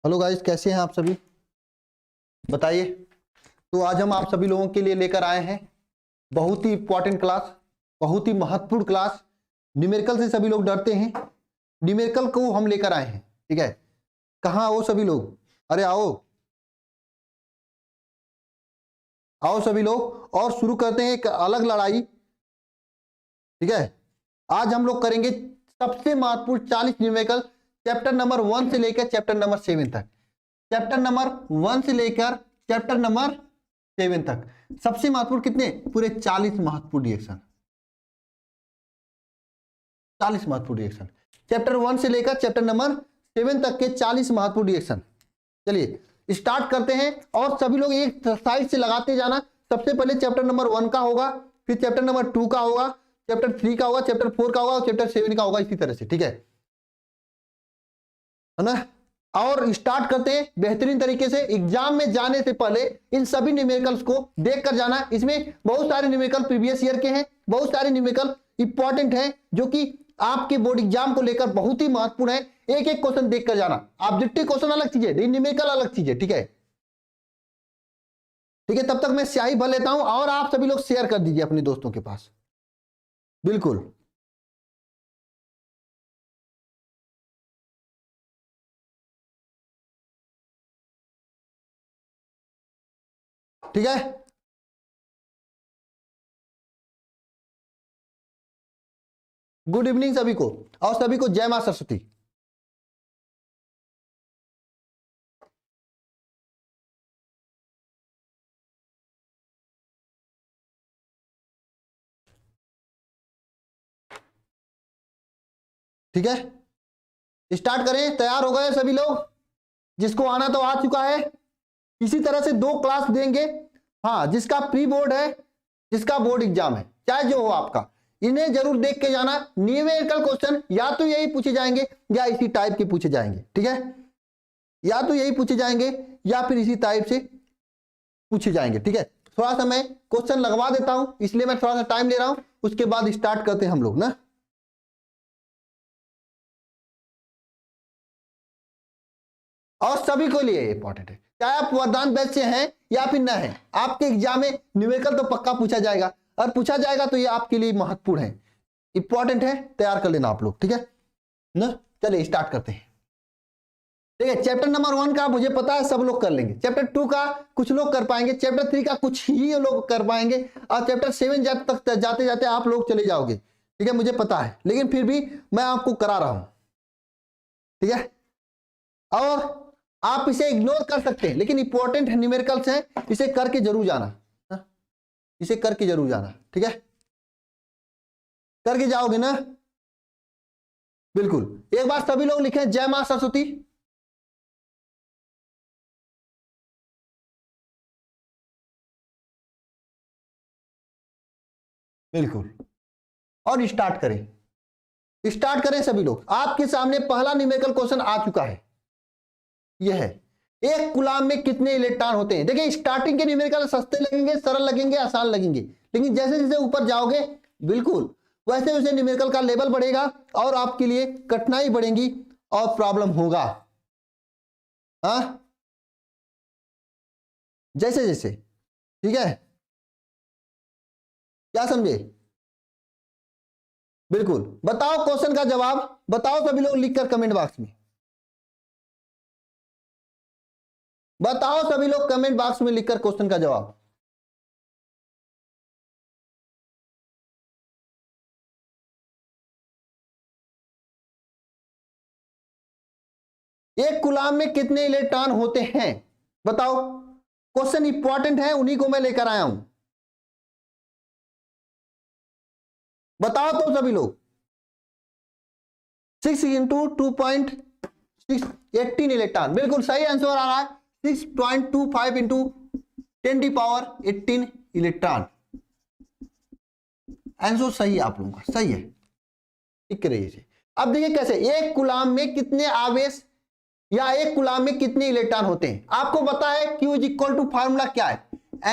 Hello guys, कैसे हैं आप सभी? बताइए। तो आज हम आप सभी लोगों के लिए लेकर आए हैं बहुत ही इंपॉर्टेंट क्लास, बहुत ही महत्वपूर्ण क्लास। न्यूमेरिकल से सभी लोग डरते हैं, न्यूमेरिकल को हम लेकर आए हैं। ठीक है, कहाँ हो सभी लोग? अरे आओ आओ सभी लोग, और शुरू करते हैं एक अलग लड़ाई। ठीक है, आज हम लोग करेंगे सबसे महत्वपूर्ण 40 न्यूमेरिकल, चैप्टर नंबर 1 से लेकर चैप्टर नंबर 7 तक। चैप्टर नंबर 1 से लेकर चैप्टर नंबर 7 तक सबसे महत्वपूर्ण कितने? पूरे 40 महत्वपूर्ण रिएक्शन, 40 महत्वपूर्ण रिएक्शन। चैप्टर 1 से लेकर चैप्टर नंबर 7 तक के 40 महत्वपूर्ण रिएक्शन। चलिए स्टार्ट करते हैं, और सभी लोग एक साइड से लगाते जाना। सबसे पहले चैप्टर नंबर 1 का होगा, फिर चैप्टर नंबर 2 का होगा, चैप्टर 3 का होगा, चैप्टर 4 का होगा और चैप्टर 7 का होगा, इसी तरह से। ठीक है ना? और स्टार्ट करते हैं बेहतरीन तरीके से। एग्जाम में जाने से पहले इन सभी न्यूमेरिकल्स को देख कर जाना। इसमें बहुत सारे न्यूमेरिकल प्रीवियस ईयर के हैं, बहुत सारे न्यूमेरिकल इंपॉर्टेंट हैं जो कि आपके बोर्ड एग्जाम को लेकर बहुत ही महत्वपूर्ण है। एक एक क्वेश्चन देख कर जाना। ऑब्जेक्टिव क्वेश्चन अलग चीज है, न्यूमेरिकल अलग चीज है। ठीक है, ठीक है। तब तक मैं स्याही भर लेता हूं, और आप सभी लोग शेयर कर दीजिए अपने दोस्तों के पास। बिल्कुल, ठीक है। गुड इवनिंग सभी को, और सभी को जय मां सरस्वती। ठीक है, स्टार्ट करें। तैयार हो गए सभी लोग? जिसको आना तो आ चुका है। इसी तरह से 2 क्लास देंगे। हाँ, जिसका प्री बोर्ड है, जिसका बोर्ड एग्जाम है, चाहे जो हो आपका, इन्हें जरूर देख के जाना। न्यूमेरिकल क्वेश्चन या तो यही पूछे जाएंगे या इसी टाइप के पूछे जाएंगे। ठीक है, या तो यही पूछे जाएंगे या फिर इसी टाइप से पूछे जाएंगे। ठीक है, थोड़ा सा मैं क्वेश्चन लगवा देता हूं, इसलिए मैं थोड़ा सा टाइम ले रहा हूं। उसके बाद स्टार्ट करते हैं हम लोग ना। और सभी को लिए इंपॉर्टेंट है, चाहे आप वरदान बैच से हैं या फिर ना हैं, आपके एग्जाम में न्यूमेरिकल तो पक्का पूछा जाएगा, और पूछा जाएगा तो ये आपके लिए महत्वपूर्ण है, इंपॉर्टेंट है। तैयार कर लेना आप लोग। ठीक है ना? चलिए स्टार्ट करते हैं। ठीक है, चैप्टर नंबर 1 का मुझे पता है सब लोग कर लेंगे। चैप्टर 2 का कुछ लोग कर पाएंगे, चैप्टर 3 का कुछ ही लोग कर पाएंगे, और चैप्टर 7 तक जाते जाते आप लोग चले जाओगे। ठीक है, मुझे पता है, लेकिन फिर भी मैं आपको करा रहा हूं। ठीक है, और आप इसे इग्नोर कर सकते हैं, लेकिन इंपॉर्टेंट न्यूमेरिकल्स हैं, इसे करके जरूर जाना। इसे करके जरूर जाना। ठीक है, करके जाओगे ना? बिल्कुल। एक बार सभी लोग लिखें जय मां सरस्वती। बिल्कुल, और स्टार्ट करें। स्टार्ट करें सभी लोग। आपके सामने पहला न्यूमेरिकल क्वेश्चन आ चुका है। यह है, एक कूलाम में कितने इलेक्ट्रॉन होते हैं? देखिए, स्टार्टिंग के न्यूमेरिकल सस्ते लगेंगे, सरल लगेंगे, आसान लगेंगे, लेकिन जैसे जैसे ऊपर जाओगे, बिल्कुल वैसे वैसे न्यूमेरिकल का लेवल बढ़ेगा, और आपके लिए कठिनाई बढ़ेगी और प्रॉब्लम होगा। हाँ, जैसे जैसे। ठीक है, क्या समझे? बिल्कुल। बताओ क्वेश्चन का जवाब, बताओ सभी लोग लिखकर कमेंट बॉक्स में। बताओ सभी लोग कमेंट बॉक्स में लिखकर क्वेश्चन का जवाब। एक कूलाम में कितने इलेक्ट्रॉन होते हैं? बताओ। क्वेश्चन इंपॉर्टेंट है, उन्हीं को मैं लेकर आया हूं। बताओ तो सभी लोग। 6 इंटू 2.6 18 इलेक्ट्रॉन, बिल्कुल सही आंसर आ रहा है। 6.25 इंटू 10⁻18 इलेक्ट्रॉन। आंसर सही है आप लोगों का, सही है। ठीक रहिए। अब देखिए कैसे, एक कूलाम में कितने आवेश या एक कूलाम में कितने इलेक्ट्रॉन होते हैं? आपको पता है Q is equal to formula क्या है?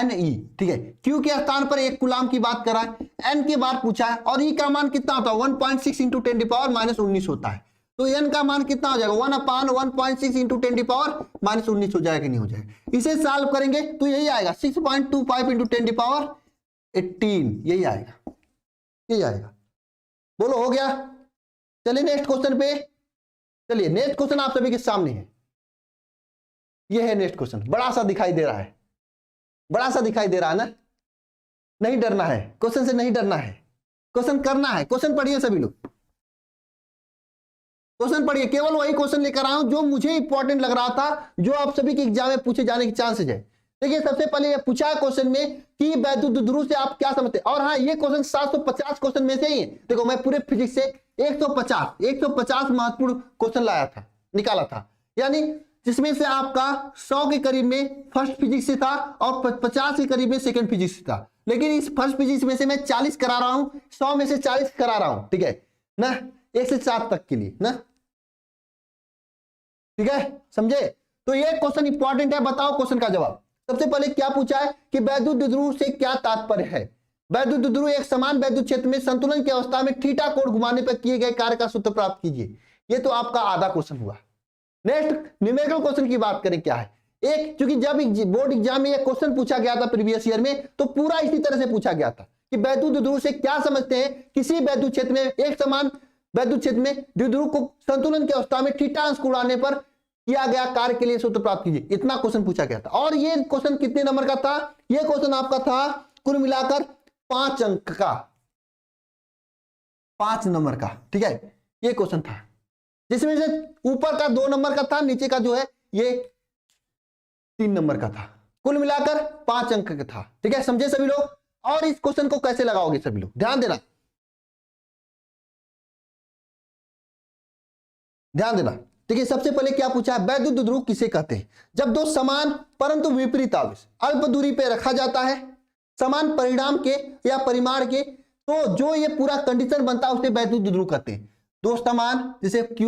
Ne। ठीक है, Q के स्थान पर एक कूलाम की बात करा है, N की बात पूछा है, और E का मान कितना होता है? 1.6 इंटू 10⁻−19 होता है। तो n का मान कितना हो जाएगा 1/1.6 इंटू 10⁻⁻19 हो जाएगा नहीं हो जाएगा। इसे सॉल्व करेंगे तो यही आएगा 6.25 इंटू 10⁻18 यही आएगा, यही आएगा। बोलो हो गया। चलिए नेक्स्ट क्वेश्चन पे चलिए। नेक्स्ट क्वेश्चन आप सभी के सामने है, ये है नेक्स्ट क्वेश्चन। बड़ा सा दिखाई दे रहा है, बड़ा सा दिखाई दे रहा है ना। नहीं डरना है, क्वेश्चन से नहीं डरना है, क्वेश्चन करना है। क्वेश्चन पढ़िए सभी लोग, क्वेश्चन पढ़िए। केवल वही क्वेश्चन लेकर आया हूं जो मुझे इंपॉर्टेंट लग रहा था, जो आप सभी के एग्जाम में पूछे जाने के चांसेस है। देखिए सबसे पहले ये पूछा है क्वेश्चन में कि वैद्युत ध्रुव से आप क्या समझते हैं। और हाँ, ये क्वेश्चन 750 क्वेश्चन में से ही है। देखो मैं पूरे फिजिक्स से 150 महत्वपूर्ण क्वेश्चन लाया था, निकाला था, यानी जिसमें से आपका 100 के करीब में फर्स्ट फिजिक्स से था और 50 के करीब में सेकंड फिजिक्स से था। लेकिन इस फर्स्ट फिजिक्स में से मैं 40 करा रहा हूं, 100 में से 40 करा रहा हूं, ठीक है ना, 1 से 7 तक के लिए ना, ठीक है, समझे। तो ये क्वेश्चन इंपॉर्टेंट है। बताओ क्वेश्चन का जवाब। सबसे पहले क्या पूछा है कि वैद्युत ध्रुव से क्या तात्पर्य है। वैद्युत ध्रुव एक समान वैद्युत क्षेत्र में संतुलन की अवस्था में थीटा कोण घुमाने पर किए गए कार्य का सूत्र प्राप्त कीजिए। ये तो आपका आधा क्वेश्चन हुआ। नेक्स्ट न्यूमेरिकल क्वेश्चन की बात करें क्या है। एक, क्योंकि जब बोर्ड एग्जाम में एक क्वेश्चन पूछा गया था प्रीवियस ईयर में, तो पूरा इसी तरह से पूछा गया था कि वैद्युत ध्रुव से क्या समझते हैं। किसी वैद्युत क्षेत्र में, एक समान वैद्युत क्षेत्र में द्विध्रुव को संतुलन की अवस्था में थीटा अंश उड़ाने पर किया गया कार्य के लिए सूत्र प्राप्त कीजिए। इतना क्वेश्चन पूछा गया था। और ये क्वेश्चन कितने नंबर का था। ये क्वेश्चन आपका था कुल मिलाकर 5 अंक का, 5 नंबर का, ठीक है। ये क्वेश्चन था जिसमें से ऊपर का 2 नंबर का था, नीचे का जो है ये 3 नंबर का था। कुल मिलाकर 5 अंक का था, ठीक है, समझे सभी लोग। और इस क्वेश्चन को कैसे लगाओगे सभी लोग, ध्यान देना, ध्यान देना। देखिए सबसे पहले क्या पूछा है, वैद्युत ध्रुव किसे कहते हैं। जब दो समान परंतु विपरीत आवेश अल्प दूरी पर रखा जाता है, समान परिणाम के या परिमाण के, तो जो ये पूरा कंडीशन बनता है उसे वैद्युत ध्रुव कहते हैं। दो समान, जैसे Q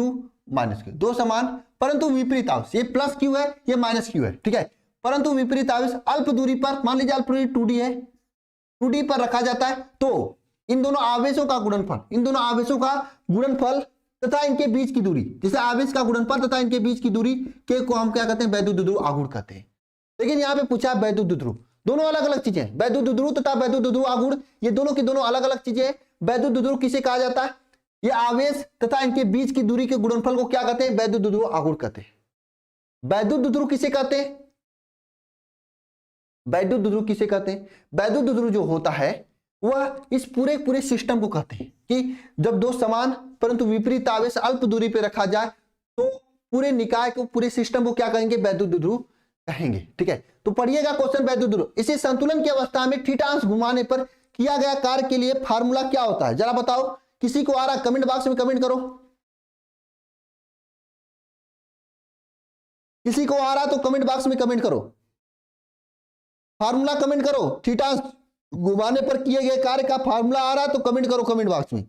माइनस Q, दो समान परंतु विपरीत आवेश, ये प्लस Q है, ये माइनस Q है, ठीक है, परंतु विपरीत आवेश अल्प दूरी पर, मान लीजिए अल्प दूरी 2D है, 2D पर रखा जाता है, तो इन दोनों आवेशों का गुणनफल, इन दोनों आवेशों का गुणनफल तथा इनके बीच की दूरी, जैसे आवेश का गुणनफल तथा इनके बीच की दूरी के को हम क्या कहते हैं, वैद्युत ध्रुव आघूर्ण कहते हैं। लेकिन यहाँ पे पूछा है वैद्युत ध्रुव, दोनों अलग अलग चीजें, वैद्युत ध्रुव तथा वैद्युत ध्रुव आघूर्ण, ये दोनों की दोनों अलग अलग चीजें। वैद्युत ध्रुव किसे कहा जाता है, ये आवेश तथा इनके बीच की दूरी के गुणनफल को क्या कहते हैं, वैद्युत ध्रुव आघूर्ण कहते हैं। वैद्युत ध्रुव किसे कहते हैं, वैद्युत ध्रुव किसे कहते हैं, वैद्युत ध्रुव जो होता है वह इस पूरे सिस्टम को कहते हैं कि जब दो समान परंतु विपरीत आवेश अल्प दूरी पे रखा जाए तो पूरे निकाय को, पूरे सिस्टम को क्या कहेंगे, वैद्युत ध्रुव कहेंगे, ठीक है। तो पढ़िएगा क्वेश्चन वैद्युत ध्रुव। इसे संतुलन की अवस्था में थीटा अंश घुमाने पर किया गया कार्य के लिए फार्मूला क्या होता है, जरा बताओ। किसी को आ रहा, कमेंट बॉक्स में कमेंट करो। किसी को आ रहा तो कमेंट बॉक्स में कमेंट करो, फार्मूला कमेंट करो। थीटा अंश घुमाने पर किए गए कार्य का फार्मूला आ रहा तो कमेंट करो कमेंट बॉक्स में।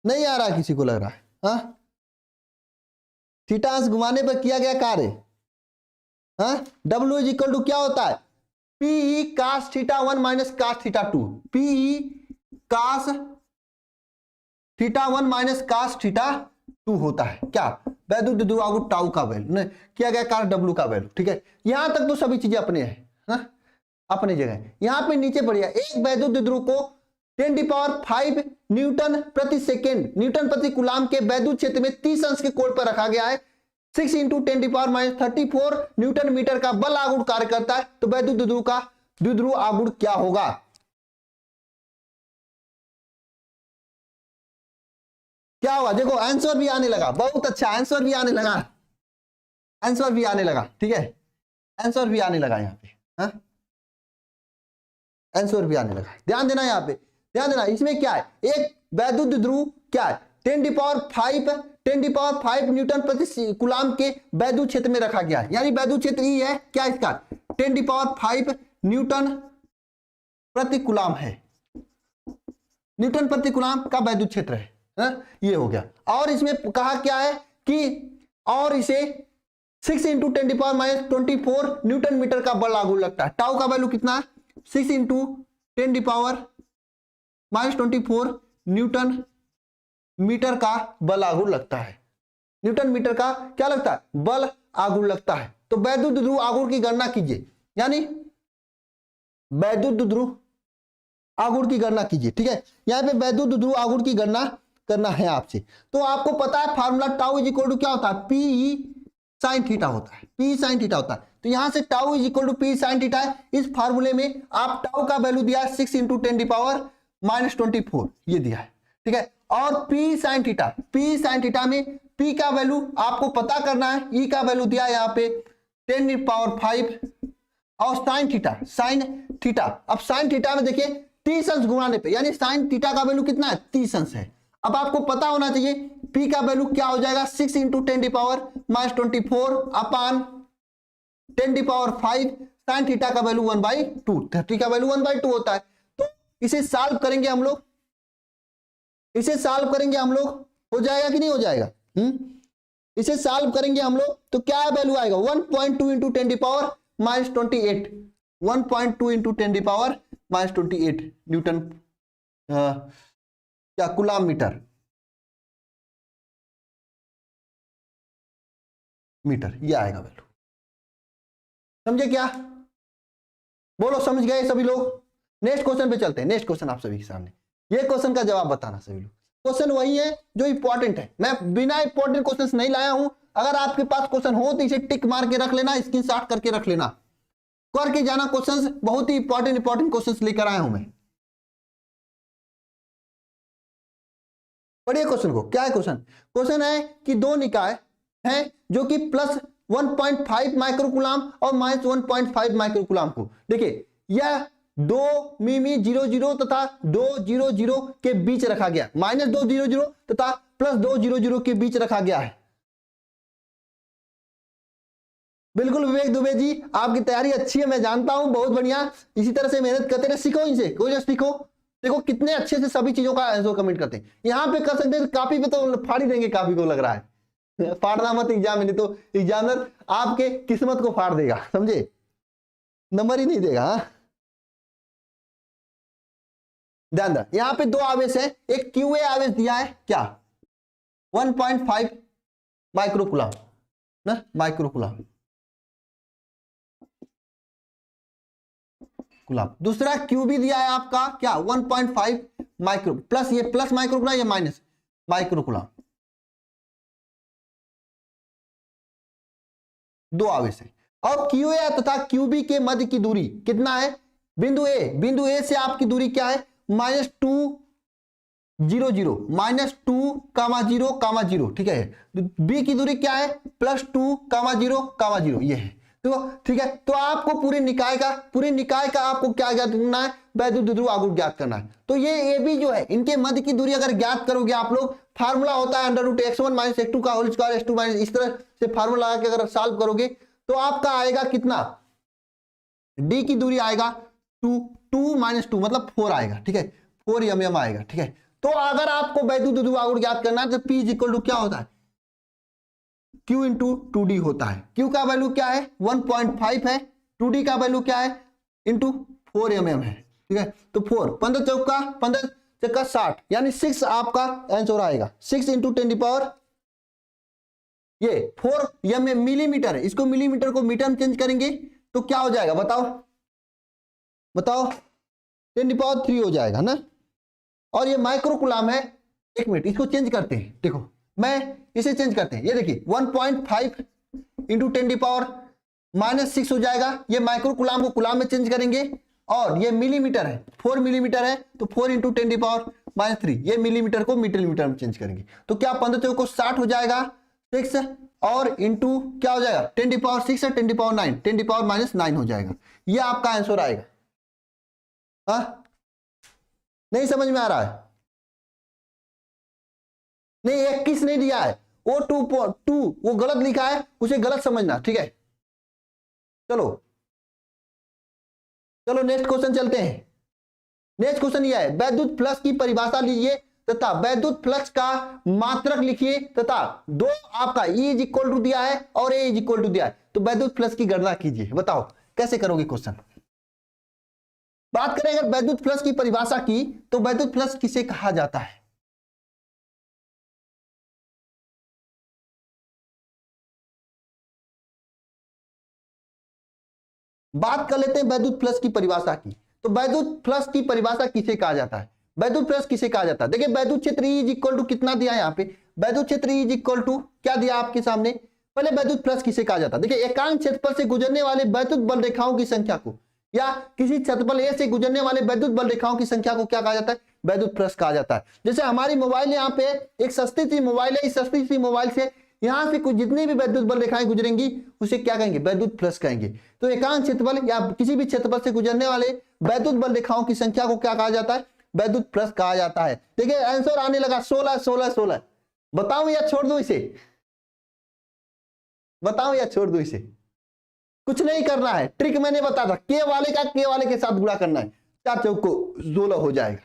नहीं आ रहा किसी को लग रहा है, हाँ, थीटा अंश घुमाने पर किया गया कार्य, हाँ, W इज इक्वल टू क्या होता है, Pe cos θ1 minus cos θ2, Pe cos θ1 minus cos θ2 होता है क्या, वैद्युत ध्रुव आघूर्ण टाउ का वैल्यू, किया गया कार्य W का वैल्यू, ठीक है। यहां तक तो सभी चीजें अपने हैं, हाँ? अपने जगह। यहां पे नीचे पढ़िए, एक वैद्युत ध्रुव को 10⁵ न्यूटन प्रति सेकेंड, न्यूटन प्रति कूलाम के वैद्युत क्षेत्र में 30 अंश के कोण पर रखा गया है। 6 × 10⁻34 न्यूटन मीटर का बल आघूर्ण कार्य करता है। तो वैद्युत ध्रुव का द्विध्रुव आघूर्ण क्या होगा, क्या होगा। देखो आंसर भी आने लगा, बहुत अच्छा, आंसर भी आने लगा, आंसर भी आने लगा, ठीक है, आंसर भी आने लगा यहाँ पे, हाँ, आंसर भी आने लगा। ध्यान देना यहाँ पे, ध्यान देना। इसमें क्या है, एक वैद्युत ध्रुव क्या है, 10⁵ न्यूटन प्रति कूलाम के वैद्युत क्षेत्र में रखा गया है, यानी वैद्युत क्षेत्र ई है क्या इसका, 10⁵ न्यूटन प्रति कूलाम है, न्यूटन प्रति कूलाम का वैद्युत क्षेत्र है, ये हो गया। और इसमें कहा क्या है कि और इसे 6 × 10⁻24 न्यूटन मीटर का बल आघूर्ण लगता है। टाउ का वैल्यू कितना है, 6 × 10⁻24 न्यूटन मीटर का बल आघूर्ण लगता है। न्यूटन मीटर का क्या लगता है? बल आघूर्ण लगता है। तो वैद्युत ध्रुव आघूर्ण की गणना कीजिए, यानी वैद्युत ध्रुव आघूर्ण की गणना कीजिए। ठीक है, यहाँ पे वैद्युत ध्रुव आघूर्ण की गणना करना है आपसे। तो आपको पता है formula tau is equal to क्या होता है? पी साइन थीटा होता है, पी साइन थीटा होता है। तो यहां से tau is equal to P sine theta है। इस फार्मूले में आप टाउ का वैल्यू दिया है 6 इंटू 10⁻⁻24 ये दिया है। ठीक है, और पी साइन थीटा में पी का वैल्यू आपको पता करना है, ई का वैल्यू दिया है यहाँ पे 10⁵ और साइन थीटा अब साइन थीटा में देखिए 30 अंश गुणाने पे, यानी साइन थीटा का वैल्यू कितना है? 30 अंश है। अब आपको पता होना चाहिए पी का वैल्यू क्या हो जाएगा? 6 इंटू 10⁻⁻24 अपान 10⁵ साइन थीटा का वैल्यू 1/2, 30 का वैल्यू 1/2 होता है। तो इसे सॉल्व करेंगे हम लोग, हो जाएगा कि नहीं हो जाएगा? इसे सॉल्व करेंगे हम लोग तो क्या वैल्यू आएगा? 1.2 इंटू 10⁻⁻28, 1.2 इंटू 10⁻⁻28 न्यूटन क्या कूलाम मीटर ये आएगा वैल्यू। समझे क्या? बोलो समझ गए सभी लोग? नेक्स्ट क्वेश्चन पे चलते हैं। नेक्स्ट क्वेश्चन आप सभी के सामने, ये क्वेश्चन का जवाब बताना सभी लोग। क्वेश्चन वही है जो इंपॉर्टेंट है, मैं बिना इंपॉर्टेंट क्वेश्चंस नहीं लाया हूं। अगर आपके पास क्वेश्चन हो तो इसे टिक मार के रख लेना, स्क्रीनशॉट करके रख लेना, करके जाना। क्वेश्चंस बहुत ही इंपॉर्टेंट क्वेश्चंस लेकर आया हूं मैं। पढ़िए क्वेश्चन को। क्या है क्वेश्चन है कि दो निकाय हैं जो कि प्लस 1.5 माइक्रोकूलाम और माइनस 1.5 माइक्रोकूलाम को, देखिए यह 2 मिमी 00 तथा 200 के बीच रखा गया, माइनस 200 तथा प्लस 200 के बीच रखा गया है। बिल्कुल विवेक दुबे जी, आपकी तैयारी अच्छी है, मैं जानता हूं, बहुत बढ़िया। इसी तरह से मेहनत करते रहे, सीखो इनसे, कोई सीखो। देखो कितने अच्छे से सभी चीजों का आंसर कमेंट करते हैं। यहां पे कर सकते हैं, कापी पे तो फाड़ ही देंगे, कापी को लग रहा है। फाड़ना मत एग्जाम में, नहीं तो एग्जामिनर आपके किस्मत को फाड़ देगा, समझे? नंबर ही नहीं देगा। ध्यान दो, यहां पे दो आवेश है, एक क्यूए आवेश दिया है क्या? 1.5 माइक्रोकूलाम ना, माइक्रोकूलाम दूसरा क्यूबी दिया है आपका क्या? 1.5 माइक्रो, प्लस ये प्लस माइक्रोकूलाम या माइनस माइक्रोकूलाम, दो आवेश है। और क्यूए तथा क्यूबी के मध्य की दूरी कितना है? बिंदु ए से आपकी दूरी क्या है? -2 0 -2, 0, ठीक है। बी की दूरी क्या है? +2, 0, ये है। तो ठीक है, तो आपको पूरे निकाय का आपको क्या ज्ञात करना है? वैद्युत ध्रुव आघूर्ण ज्ञात करना है। तो ये ए बी जो है, इनके मध्य की दूरी अगर ज्ञात करोगे आप लोग, फार्मूला होता है √x1 - x2 का होल स्क्वायर s2 - इस तरह से फार्मूला लगा के अगर सॉल्व करोगे तो आपका आएगा कितना? डी की दूरी आएगा 2 -2 मतलब 4 आएगा, ठीक है, 4 mm आएगा, ठीक है। तो अगर आपको वैद्युत ध्रुव आघूर्ण ज्ञात करना है तो P = क्या होता है? Q × 2D होता है। Q का वैल्यू क्या है? 1.5 है, 2D का वैल्यू क्या है? × 4 mm है, ठीक है। तो 4 15 चौका 60, यानी 6 आपका आंसर आएगा। 6 × 10⁻, ये 4 mm मिलीमीटर है, इसको मिलीमीटर को मीटर में चेंज करेंगे तो क्या हो जाएगा? बताओ 10⁻³ हो जाएगा ना। और ये माइक्रोकूलाम है, एक मिनट इसको चेंज करते हैं, देखो मैं इसे चेंज करते हैं। ये देखिए 1.5 × 10⁻⁻6 हो जाएगा। ये माइक्रोकूलाम को कूलाम में चेंज करेंगे, और ये मिलीमीटर है, 4 मिलीमीटर है, तो 4 × 10⁻⁻3, ये मिलीमीटर को मीटर में चेंज करेंगे तो क्या 15 चौको 60 हो जाएगा, 6 और इंटू क्या हो जाएगा? 10⁻6 है, 10⁻9, 10⁻⁻9 हो जाएगा। ये आपका आंसर आएगा। हाँ, नहीं समझ में आ रहा है? नहीं, 21 नहीं दिया है, वो 2 वो गलत लिखा है, उसे गलत समझना, ठीक है। चलो नेक्स्ट क्वेश्चन चलते हैं। नेक्स्ट क्वेश्चन यह है, वैद्युत फ्लक्स की परिभाषा लीजिए तथा वैद्युत फ्लक्स का मात्रक लिखिए तथा दो आपका E = दिया है और A = दिया है, तो वैद्युत फ्लक्स की गणना कीजिए। बताओ कैसे करोगे क्वेश्चन? बात करें अगर वैद्युत फ्लक्स की परिभाषा की, तो वैद्युत फ्लक्स किसे कहा जाता है? बात कर लेते हैं वैद्युत फ्लक्स की परिभाषा की। तो वैद्युत फ्लक्स की परिभाषा किसे कहा जाता है, वैद्युत फ्लक्स किसे कहा जाता है? देखिए वैद्युत क्षेत्र E इज इक्वल टू कितना दिया है यहाँ पे, वैद्युत क्षेत्र E इज इक्वल टू क्या दिया आपके सामने, पहले वैद्युत फ्लक्स किसे कहा जाता है? देखिए एकांक क्षेत्रफल से गुजरने वाले वैद्युत बल रेखाओं की संख्या को, या किसी क्षेत्रफल ए से गुजरने वाले वैद्युत बल रेखाओं की संख्या को क्या कहा जाता है? वैद्युत फ्लक्स कहा जाता है। जैसे हमारी मोबाइल यहाँ पे एक सस्ती सी मोबाइल है, इस सस्ती सी मोबाइल से यहां से कुछ जितनी भी वैद्युत बल रेखाएं गुजरेंगी उसे क्या कहेंगे? वैद्युत फ्लक्स कहेंगे। तो एकांक क्षेत्रफल या किसी भी क्षेत्रफल से गुजरने वाले वैद्युत बल रेखाओं की संख्या को क्या कहा जाता है? वैद्युत फ्लक्स कहा जाता है। देखिए आंसर आने लगा 16 16 16। बताओ या छोड़ दो इसे, बताओ या छोड़ दो इसे? कुछ नहीं करना है, ट्रिक मैंने बता था, के वाले का के वाले के साथ गुणा करना है, 4 चौक को 16 हो जाएगा।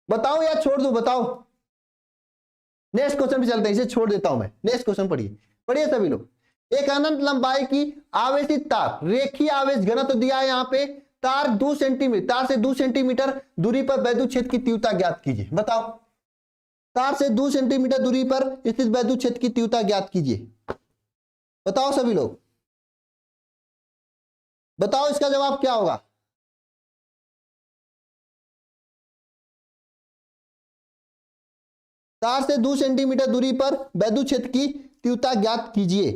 बताओ या छोड़ दो, बताओ। नेक्स्ट क्वेश्चन पे चलते हैं, इसे छोड़ देता हूं मैं। नेक्स्ट क्वेश्चन पढ़िए, पढ़िए सभी लोग। एक अनंत लंबाई की आवेशित तार, रेखीय आवेश घनत्व दिया है यहाँ पे, तार 2 सेंटीमीटर, तार से 2 सेंटीमीटर दूरी पर वैद्युत क्षेत्र की तीव्रता ज्ञात कीजिए। बताओ, तार से 2 सेंटीमीटर दूरी पर स्थित वैद्युत क्षेत्र की तीव्रता ज्ञात कीजिए। बताओ सभी लोग, बताओ इसका जवाब क्या होगा? तार से 2 सेंटीमीटर दूरी पर वैद्युत क्षेत्र की तीव्रता ज्ञात कीजिए।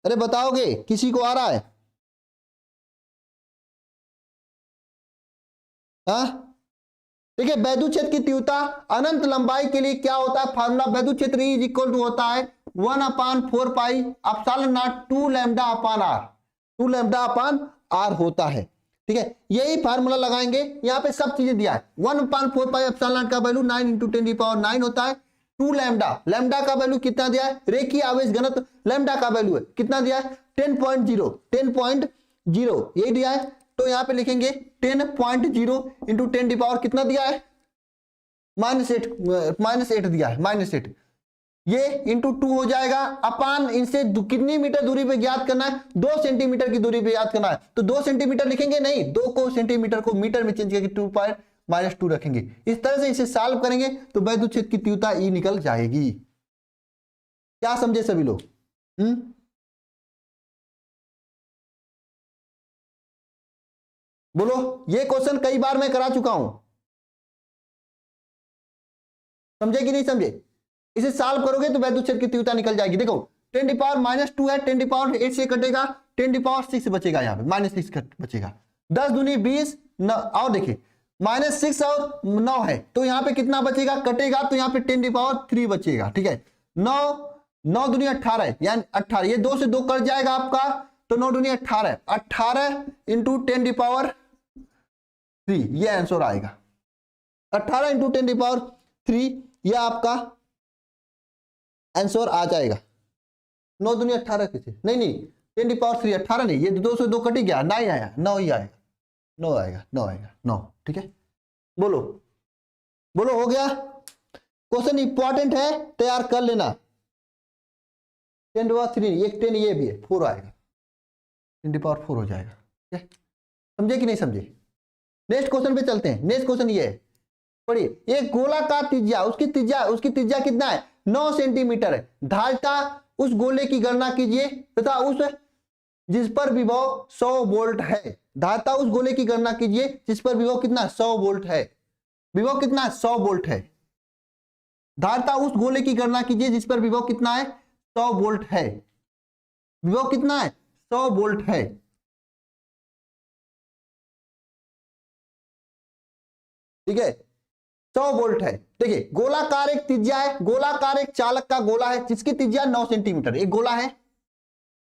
अरे बताओगे, किसी को आ रहा है? हाँ, देखिए वैद्युत क्षेत्र की तीव्रता अनंत लंबाई के लिए क्या होता है? फार्मूला वैद्युत क्षेत्र इज इक्वल टू होता है 1/4 pi epsilon nought 2 lambda upon R, 2 lambda upon R होता है। ठीक है, यही फार्मूला लगाएंगे। यहाँ पे सब चीजें दिया है। 1/4 पाई एप्सिलॉन नॉट का वैल्यू 9 × 10⁹ होता है। 2 लैम्डा, लैम्डा का वैल्यू कितना दिया है? रेखीय आवेश घनत्व लैम्डा का वैल्यू है कितना दिया है? 10.0 यही दिया है। तो यहाँ पे लिखेंगे 10.0 × 10⁻, कितना दिया है? -8 दिया है, -8। ये इंटू 2 हो जाएगा, अपान इनसे कितनी मीटर दूरी पे ज्ञात करना है? 2 सेंटीमीटर की दूरी पे ज्ञात करना है। तो 2 सेंटीमीटर लिखेंगे नहीं, 2 को सेंटीमीटर को मीटर में चेंज करके 2 रखेंगे। इस तरह से इसे सॉल्व करेंगे तो वैद्युत क्षेत्र की तीव्रता ई निकल जाएगी। क्या समझे सभी लोग? बोलो, ये क्वेश्चन कई बार मैं करा चुका हूं, समझे कि नहीं समझे? इसे सॉल्व करोगे तो वैद्युत क्षेत्र की तीव्रता निकल जाएगी। देखो 10⁻⁻2 है, 10⁻8 से कटेगा, 10⁻6 बचेगा, यहाँ पे -6 बचेगा। 10 दूनी 20, और देखिए -6 और 9 है, तो यहाँ पे कितना बचेगा? कटेगा तो यहाँ पे 10⁻3 बचेगा। ठीक है, 9 दूनी 18 है, यानी 18, ये 2 से 2 कट जाएगा आपका, तो 9 दूनी 18, 18 × 10⁻3, ये आंसर आएगा। 18 × 10⁻3 ये आपका आंसर आ जाएगा। 9 दूनी 18 किसे? नहीं 10⁻3, 18 नहीं, ये 2 से 2 कट ही गया, 9 आया, 9 ही आएगा, 9 आएगा, 9 आएगा, 9। ठीक है, बोलो बोलो, हो गया? क्वेश्चन इंपॉर्टेंट है, तैयार कर लेना। 10⁻3, एक 10 ये भी है, 4 आएगा, 10⁻4 हो जाएगा। ठीक है, समझे कि नहीं समझे? नेक्स्ट क्वेश्चन पे चलते हैं। नेक्स्ट क्वेश्चन ये है, पढ़िए। एक गोलाकार त्रिज्या, उसकी त्रिज्या कितना है? 9 सेंटीमीटर है। धारिता उस गोले की गणना कीजिए तथा उस जिस पर विभव 100 वोल्ट है। धारिता उस गोले की गणना कीजिए जिस पर विभव कितना? 100 वोल्ट है। विभव कितना है? 100 वोल्ट है। धारिता उस गोले की गणना कीजिए जिस पर विभव कितना है? 100 वोल्ट है। विभव कितना है? 100 वोल्ट है। ठीक है, 100 वोल्ट है। देखिए गोलाकार एक त्रिज्या है, गोलाकार एक चालक का गोला है जिसकी त्रिज्या 9 सेंटीमीटर। एक गोला है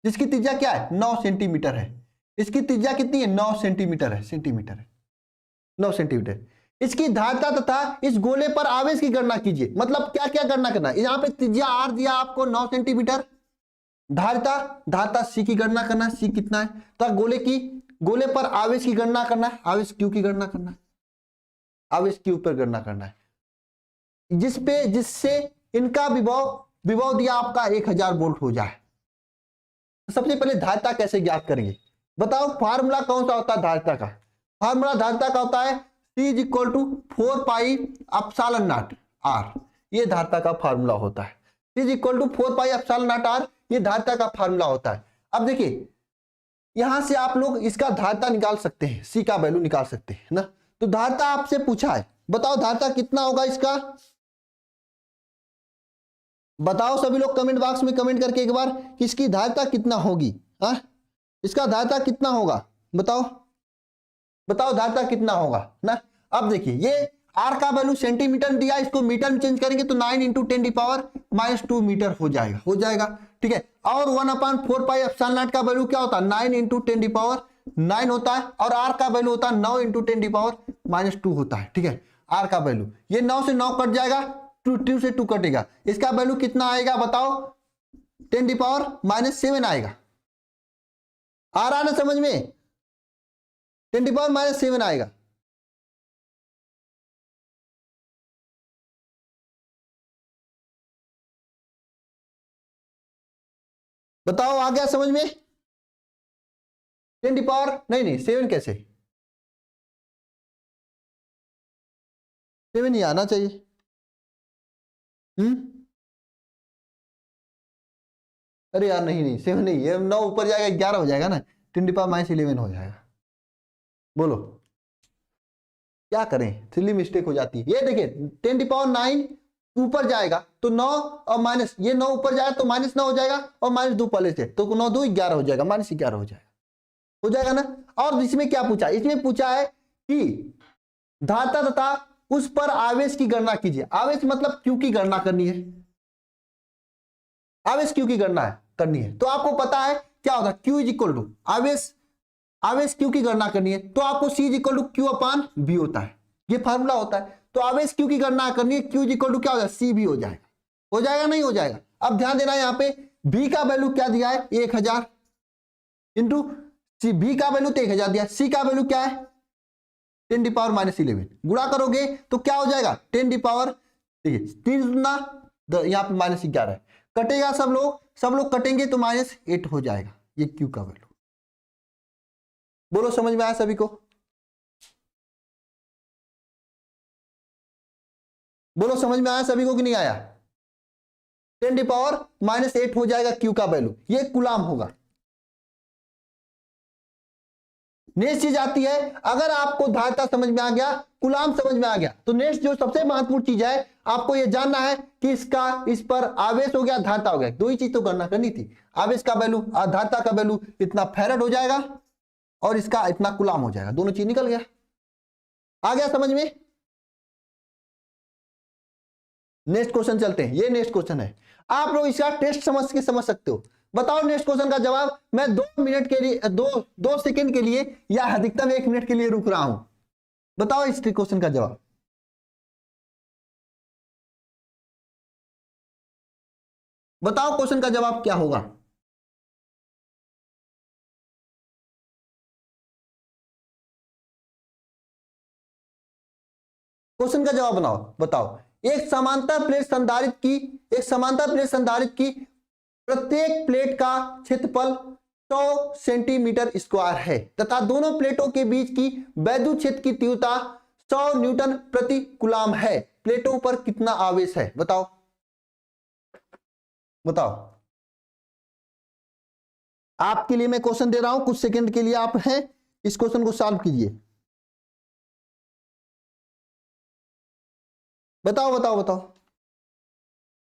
जिसकी त्रिज्या क्या है? 9 सेंटीमीटर है। इसकी त्रिज्या कितनी है? 9 सेंटीमीटर है, 9 सेंटीमीटर। इसकी धारिता तथा इस गोले पर आवेश की गणना कीजिए। मतलब क्या क्या गणना करना है? यहाँ पे त्रिज्या आर दिया आपको 9 सेंटीमीटर, धारिता सी की गणना करना है, सी कितना है, तो गोले पर आवेश की गणना करना है, आवेश क्यू की गणना करना है, आवेश क्यू पर गणना करना है, जिससे इनका विभव दिया आपका 1000 वोल्ट हो जाए। तो सबसे पहले धारिता कैसे ज्ञात करेंगे? बताओ, फार्मूला कौन सा होता है धारिता का? फार्मूला धारिता का होता है C is equal to 4 pi epsilon nought R, ये धारिता का फार्मूला होता है। C is equal to 4 pi epsilon nought R, ये धारिता का फार्मूला होता है। अब देखिए यहां से आप लोग इसका धारिता निकाल सकते हैं, C का वैल्यू निकाल सकते हैं ना। तो धारिता आपसे पूछा है, बताओ धारिता कितना होगा इसका, बताओ सभी लोग कमेंट बॉक्स में कमेंट करके एक बार कि इसकी धारिता कितना होगी। हाँ, इसका धारिता कितना होगा बताओ, बताओ धारिता कितना होगा ना। अब देखिए ये आर का वैल्यू सेंटीमीटर दिया, इसको मीटर में चेंज करेंगे तो 9 इंटू 10⁻⁻2 मीटर हो जाएगा ठीक है। और 1/4 पाई एप्सिलॉन नॉट का वैल्यू क्या होता है, 9 इंटू 10⁻9 होता है, और आर का वैल्यू होता है 9 इंटू 10⁻2 होता है ठीक है। आर का वैल्यू ये 9 से 9 कट जाएगा, 2 से 2 कटेगा, इसका वैल्यू कितना आएगा बताओ, 10⁻7 आएगा। आ रहा ना समझ में, 10⁻7 आएगा। बताओ आ गया समझ में, 10 नहीं 7 कैसे, 7 ही आना चाहिए। अरे यार नहीं 7 नहीं, ये 9 ऊपर जाएगा 11 हो जाएगा ना, 10⁻11 हो जाएगा। बोलो क्या करें, सिली मिस्टेक हो जाती है। ये देखिए 10⁹ ऊपर जाएगा तो 9 और माइनस, ये 9 ऊपर जाएगा तो -9 हो जाएगा, और -2 पहले से, तो 9 2 11 हो जाएगा, -11 हो जाएगा ना। और इसमें क्या पूछा, इसमें पूछा है कि धारिता तथा उस पर आवेश की गणना कीजिए। आवेश मतलब क्यू की गणना करनी है, आवेश क्यू की गणना करनी है। तो आपको पता है क्या होता है, Q इज इक्वल टू आवेश क्यू की गणना करनी है तो आपको C is equal to Q/V होता है, ये फार्मूला होता है। तो आवेश क्यू की गणना करनी है, Q इज इक्वल टू क्या हो जाएगा, CV हो जाएगा, हो जाएगा नहीं हो जाएगा। अब ध्यान देना यहाँ पे V का वैल्यू क्या दिया है, 1000 इंटू V का वैल्यू तो 1000 दिया, C का वैल्यू क्या है 10⁻11, गुणा करोगे तो क्या हो जाएगा 10 देखिए 3 यहाँ पे -11 है, कटेगा सब लोग कटेंगे तो -8 हो जाएगा, ये Q का वैल्यू। बोलो समझ में आया सभी को, बोलो समझ में आया सभी को कि नहीं आया। 10⁻8 हो जाएगा Q का वैल्यू, ये कूलाम होगा। नेक्स्ट चीज आती है, अगर आपको धारिता समझ में आ गया, कूलाम समझ में आ गया, तो नेक्स्ट जो सबसे महत्वपूर्ण चीज है आपको ये जानना है कि इसका इस पर आवेश हो गया, धारिता हो गया, दो ही चीज तो गणना करनी थी। आवेश का वैल्यू और धारिता का वैल्यू इतना फैराड हो जाएगा और इसका इतना कूलाम हो जाएगा, दोनों चीज निकल गया। आ गया समझ में। नेक्स्ट क्वेश्चन चलते हैं, ये नेक्स्ट क्वेश्चन है, आप लोग इसका टेस्ट समझ सकते हो। बताओ नेक्स्ट क्वेश्चन का जवाब। मैं 2 मिनट के लिए 2 सेकंड के लिए या अधिकतम 1 मिनट के लिए रुक रहा हूं। बताओ इस क्वेश्चन का जवाब, बताओ क्वेश्चन का जवाब क्या होगा। क्वेश्चन का जवाब बताओ। एक समांतर प्लेट संधारित्र की प्रत्येक प्लेट का क्षेत्रफल 100 सेंटीमीटर स्क्वायर है तथा दोनों प्लेटों के बीच की वैद्युत क्षेत्र की तीव्रता 100 न्यूटन प्रति कूलाम है। प्लेटों पर कितना आवेश है बताओ, बताओ। आपके लिए मैं क्वेश्चन दे रहा हूं, कुछ सेकंड के लिए आप हैं, इस क्वेश्चन को सॉल्व कीजिए। बताओ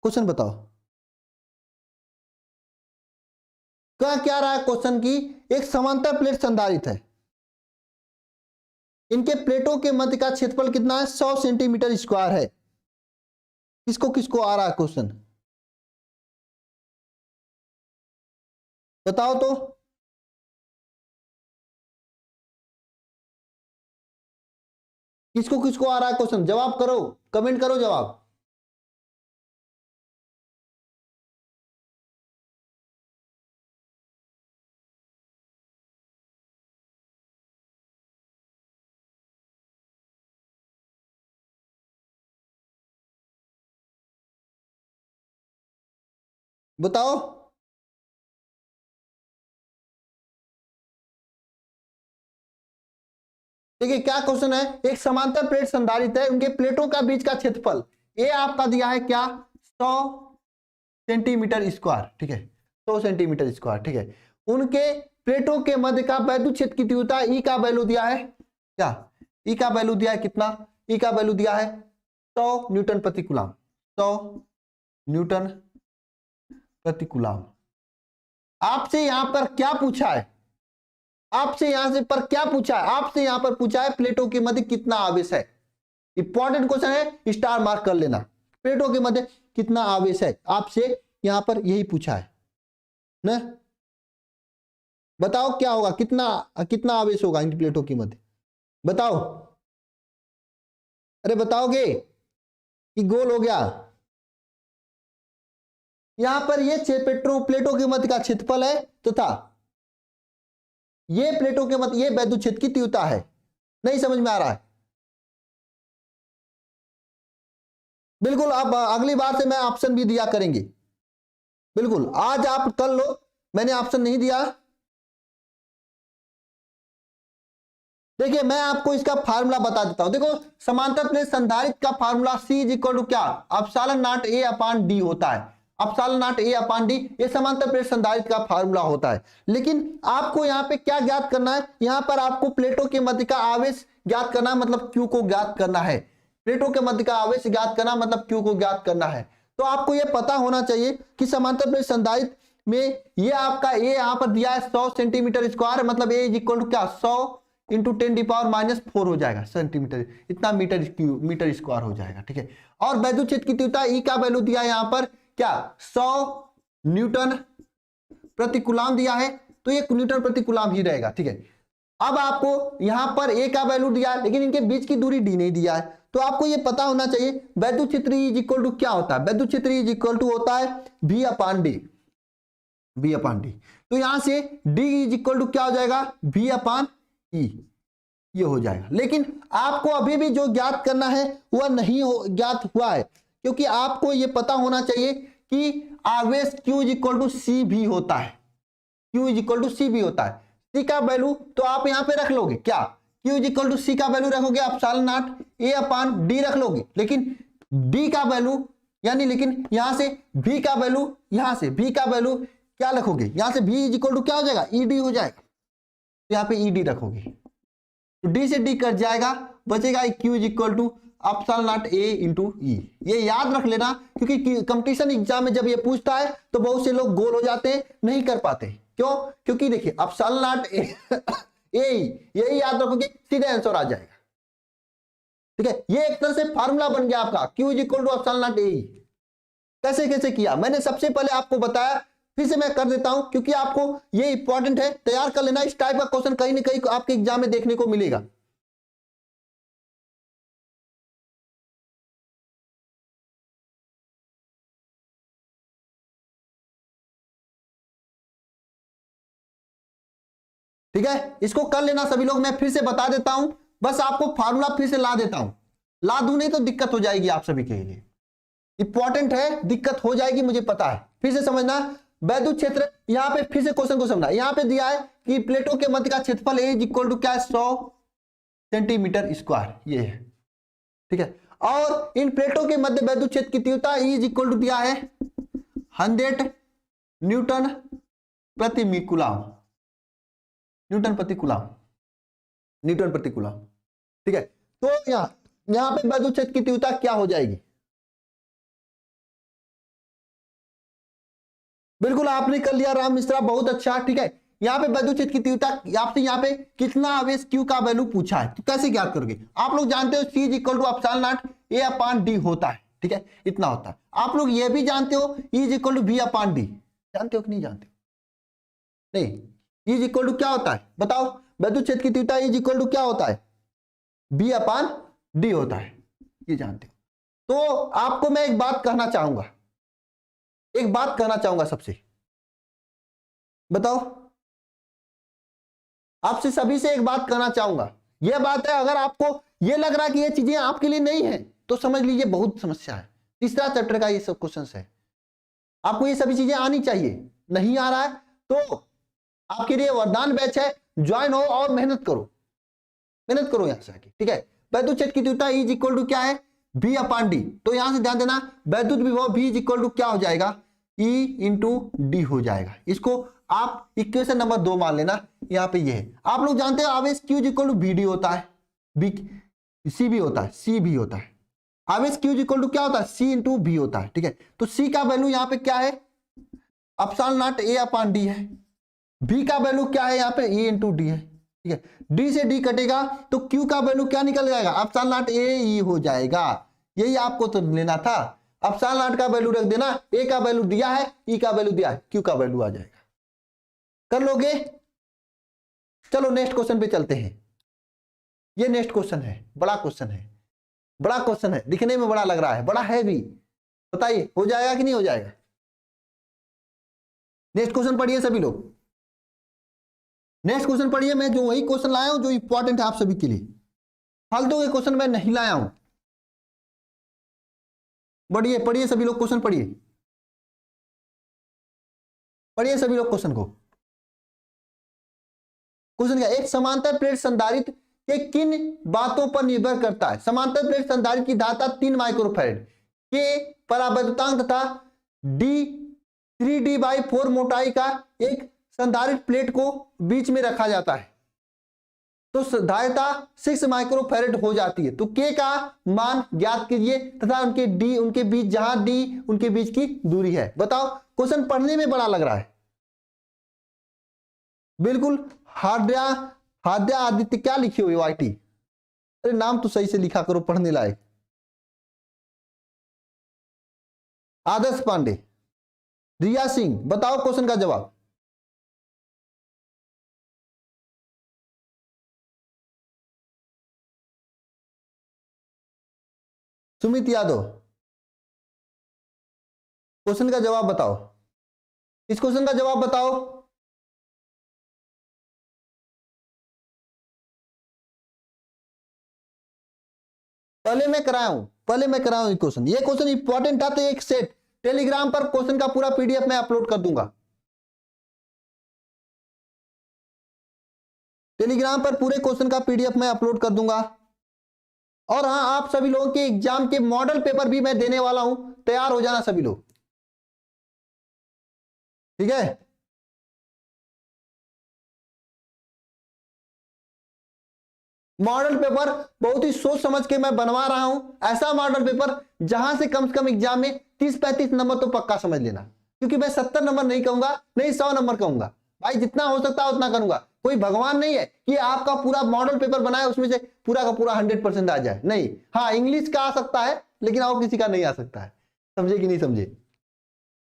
क्वेश्चन बताओ। क्या रहा है क्वेश्चन की, एक समांतर प्लेट संधारित्र है, इनके प्लेटों के मध्य का क्षेत्रफल कितना है 100 सेंटीमीटर स्क्वायर है। किसको किसको आ रहा है क्वेश्चन, बताओ तो। किसको किसको आ रहा है क्वेश्चन, जवाब करो, कमेंट करो जवाब। बताओ देखिए क्या क्वेश्चन है, एक समांतर प्लेट संधारित है, उनके प्लेटों का बीच का क्षेत्रफल ए आपका दिया है क्या 100 सेंटीमीटर स्क्वायर, ठीक है 100 सेंटीमीटर स्क्वायर, ठीक है। उनके प्लेटों के मध्य का वैद्युत क्षेत्र की तीव्रता ई का वैल्यू दिया है क्या, ई का वैल्यू दिया है कितना, ई का वैल्यू दिया है 100 न्यूटन प्रति कूलम, 100 न्यूटन प्रति कूलम। आपसे यहां पर क्या पूछा है, आपसे यहां से पर क्या पूछा है, आपसे यहां पर पूछा है प्लेटों के मध्य कितना आवेश है। इंपॉर्टेंट क्वेश्चन है, स्टार मार्क कर लेना। प्लेटों के मध्य कितना आवेश है, आपसे यहां पर यही पूछा है ना। बताओ क्या होगा, कितना कितना आवेश होगा इन प्लेटों के मध्य, बताओ। अरे बताओगे कि गोल हो गया। यहां पर ये प्लेटों के मध्य का क्षेत्रफल है तथा ये प्लेटों के मध्य ये वैद्युत क्षेत्र की तीव्रता है। नहीं समझ में आ रहा है, बिल्कुल। अब अगली बार से मैं ऑप्शन भी दिया करेंगे, बिल्कुल। आज आप कर लो, मैंने ऑप्शन नहीं दिया। देखिए मैं आपको इसका फार्मूला बता देता हूं। देखो समांतर प्लेट संधारित्र का formula C is equal to क्या, epsilon not A upon D होता है। Epsilon not A upon D ये समांतर प्लेट संधारित्र का फार्मूला होता है। लेकिन आपको यहाँ पे क्या ज्ञात करना है, यहाँ पर आपको प्लेटों के मध्य का आवेश ज्ञात करना है, मतलब Q को ज्ञात करना है। प्लेटों के मध्य का आवेश ज्ञात करना मतलब Q को ज्ञात करना है। तो आपको यह पता होना चाहिए कि समांतर प्लेट संधारित्र में ये आपका A यहाँ पर दिया है 100 सेंटीमीटर स्क्वायर, मतलब A इज इक्वल टू क्या 100 इंटू 10⁻⁻⁴ हो जाएगा सेंटीमीटर, इतना मीटर स्क्वायर हो जाएगा, ठीक है। और वैद्युत क्षेत्र की तीव्रता ई का वैल्यू दिया है यहाँ पर क्या 100 न्यूटन प्रति कूलम दिया है, तो ये न्यूटन प्रति कूलम ही रहेगा, ठीक है। अब आपको यहाँ पर ए का वैल्यू दिया है, लेकिन इनके बीच की दूरी डी नहीं दिया है, तो आपको ये पता होना चाहिए वैद्युत क्षेत्र इज इक्वल टू क्या होता है। वैद्युत क्षेत्र इज इक्वल टू होता है V upon D, V upon D. तो यहां से D इज इक्वल टू क्या हो जाएगा V अपॉन ई, ये हो जाएगा। लेकिन आपको अभी भी जो ज्ञात करना है वह नहीं ज्ञात हुआ है, क्योंकि आपको यह पता होना चाहिए कि आवेश Q इज इक्वल टू सी भी होता है, Q इज इक्वल टू सी भी होता है। C का वैल्यू तो आप यहां पे रख लोगे क्या, Q इज इक्वल टू सी का वैल्यू रखोगे epsilon not A upon D रख लोगे, लेकिन D का वैल्यू यानी लेकिन यहां से V का वैल्यू, यहां से V का वैल्यू क्या रखोगे, यहां से V इज इक्वल टू क्या हो जाएगा ED हो जाएगा, तो यहां पे ED रखोगे, तो D से D कट जाएगा, बचेगा Q is equal to epsilon not A into E. ये याद रख लेना, क्योंकि कंपटीशन एग्जाम में जब ये पूछता है तो बहुत से लोग गोल हो जाते हैं, नहीं कर पाते। क्यों, क्योंकि देखिए एप्सिलॉन नॉट A यही याद रखोगे, सीधे आंसर आ जाएगा, ठीक है। ये एक तरह से फार्मूला बन गया आपका Q is equal to epsilon not A। कैसे कैसे किया मैंने सबसे पहले आपको बताया, फिर से मैं कर देता हूं, क्योंकि आपको ये इंपॉर्टेंट है, तैयार कर लेना। इस टाइप का क्वेश्चन कहीं ना कहीं आपके एग्जाम में देखने को मिलेगा। ठीक है, इसको कर लेना सभी लोग। मैं फिर से बता देता हूं, बस आपको फार्मूला फिर से ला देता हूं, ला दूं नहीं तो दिक्कत हो जाएगी आप सभी के लिए। इंपॉर्टेंट है, दिक्कत हो जाएगी मुझे पता है। फिर से समझना, वैद्युत क्षेत्र यहां पे फिर से क्वेश्चन को समझना। यहां पे दिया है कि प्लेटों के मध्य का क्षेत्रफल A इज इक्वल टू क्या है 100 सेंटीमीटर स्क्वायर, ये है, ठीक है। और इन प्लेटों के मध्य वैद्युत क्षेत्र की तीव्रता E इज इक्वल टू दिया है 100 न्यूटन प्रति कूलम, न्यूटन प्रति कूलम, न्यूटन प्रति कूलम, ठीक है। तो यहां पे वैद्युत क्षेत्र की तीव्रता क्या हो जाएगी, बिल्कुल आपने कर लिया राम मिश्रा, बहुत अच्छा, ठीक है। यहाँ पे वैद्युत क्षेत्र की तीव्रता, आपसे यहाँ पे कितना आवेश Q का वैल्यू पूछा है, तो कैसे ज्ञात करोगे। आप लोग जानते हो C is equal to epsilon not A upon D होता है, ठीक है, इतना होता है। आप लोग ये भी जानते हो E is equal to V upon D, जानते हो कि नहीं जानते हो, नहीं। E इज इक्वल टू क्या होता है बताओ, वैद्युत क्षेत्र की तीव्रता E इज इक्वल टू क्या होता है V अपॉन D होता है, ये जानते हो। तो आपको मैं एक बात कहना चाहूंगा, एक बात कहना चाहूंगा सबसे, बताओ आपसे सभी से एक बात कहना चाहूंगा। यह बात है, अगर आपको यह लग रहा है कि ये चीजें आपके लिए नहीं है तो समझ लीजिए बहुत समस्या है। तीसरा चैप्टर का ये सब क्वेश्चन है, आपको ये सभी चीजें आनी चाहिए। नहीं आ रहा है तो आपके लिए वरदान बैच है, ज्वाइन हो और मेहनत करो। मेहनत करो यहां से आके, ठीक है। वैद्युत क्षेत्र की तीव्रता E इज इक्वल टू क्या है, V अपान डी। तो यहां से ध्यान देना, वैद्युत विभव V इज इक्वल टू क्या हो जाएगा, E इंटू डी हो जाएगा। इसको आप इक्वेशन नंबर 2 मान लेना, यहाँ पे ये है। आप लोग जानते हो आवेश Q is equal to VD होता है, C भी होता है, C भी होता है। आवेश Q इज इक्वल टू क्या होता है, C इंटू V होता है, ठीक है। तो C का वैल्यू यहाँ पे क्या है, epsilon not A upon D है। V का वैल्यू क्या है यहाँ पे, E इंटू डी है, ठीक है। D से D कटेगा तो Q का वैल्यू क्या निकल जाएगा, एप्सिलॉन नॉट AE हो जाएगा। यही आपको तो लेना था, एप्सिलॉन नॉट का वैल्यू रख देना, A का वैल्यू दिया है, E का वैल्यू दिया है, Q का वैल्यू आ जाएगा। कर लोगे? चलो नेक्स्ट क्वेश्चन पे चलते हैं। ये नेक्स्ट क्वेश्चन है, बड़ा क्वेश्चन है, बड़ा क्वेश्चन है, दिखने में बड़ा लग रहा है, बड़ा है भी। बताइए हो जाएगा कि नहीं हो जाएगा? नेक्स्ट क्वेश्चन पढ़िए सभी लोग, नेक्स्ट क्वेश्चन पढ़िए। मैं जो वही क्वेश्चन लाया हूं जो इंपॉर्टेंट है आप सभी के लिए, फालतू के क्वेश्चन मैं नहीं लाया हूं। पढ़िए पढ़िए सभी लोग, क्वेश्चन पढ़िए, पढ़िए सभी लोग क्वेश्चन को। क्वेश्चन क्या, एक समांतर प्लेट संधारित्र के किन बातों पर निर्भर करता है? समांतर प्लेट संधारित्र की धारिता 3 माइक्रोफैराड के परावर्तकांक तथा डी 3D/4 मोटाई का एक संधारित्र प्लेट को बीच में रखा जाता है तो धारिता 6 माइक्रोफैराड हो जाती है। तो के का मान ज्ञात कीजिए तथा उनके बीच जहां डी उनके बीच की दूरी है। बताओ, क्वेश्चन पढ़ने में बड़ा लग रहा है, बिल्कुल। हाद्या आदित्य क्या लिखे हुए वाईटी, अरे नाम तो सही से लिखा करो, पढ़ने लायक। आदर्श पांडे, रिया सिंह, बताओ क्वेश्चन का जवाब। सुमित यादव, क्वेश्चन का जवाब बताओ, इस क्वेश्चन का जवाब बताओ। पहले मैं कराया हूं क्वेश्चन। ये क्वेश्चन इंपॉर्टेंट था तो एक सेट टेलीग्राम पर क्वेश्चन का पूरा पीडीएफ मैं अपलोड कर दूंगा। टेलीग्राम पर पूरे क्वेश्चन का पीडीएफ मैं अपलोड कर दूंगा। और हाँ, आप सभी लोगों के एग्जाम के मॉडल पेपर भी मैं देने वाला हूं, तैयार हो जाना सभी लोग, ठीक है। मॉडल पेपर बहुत ही सोच समझ के मैं बनवा रहा हूं, ऐसा मॉडल पेपर जहां से कम एग्जाम में 30-35 नंबर तो पक्का समझ लेना। क्योंकि मैं 70 नंबर नहीं कहूंगा, नहीं 100 नंबर कहूंगा, भाई जितना हो सकता है उतना करूंगा। कोई भगवान नहीं है कि आपका पूरा मॉडल पेपर बनाए उसमें से पूरा का पूरा 100% आ जाए, नहीं। हाँ, इंग्लिश का आ सकता है लेकिन और किसी का नहीं आ सकता है। समझे कि नहीं समझे?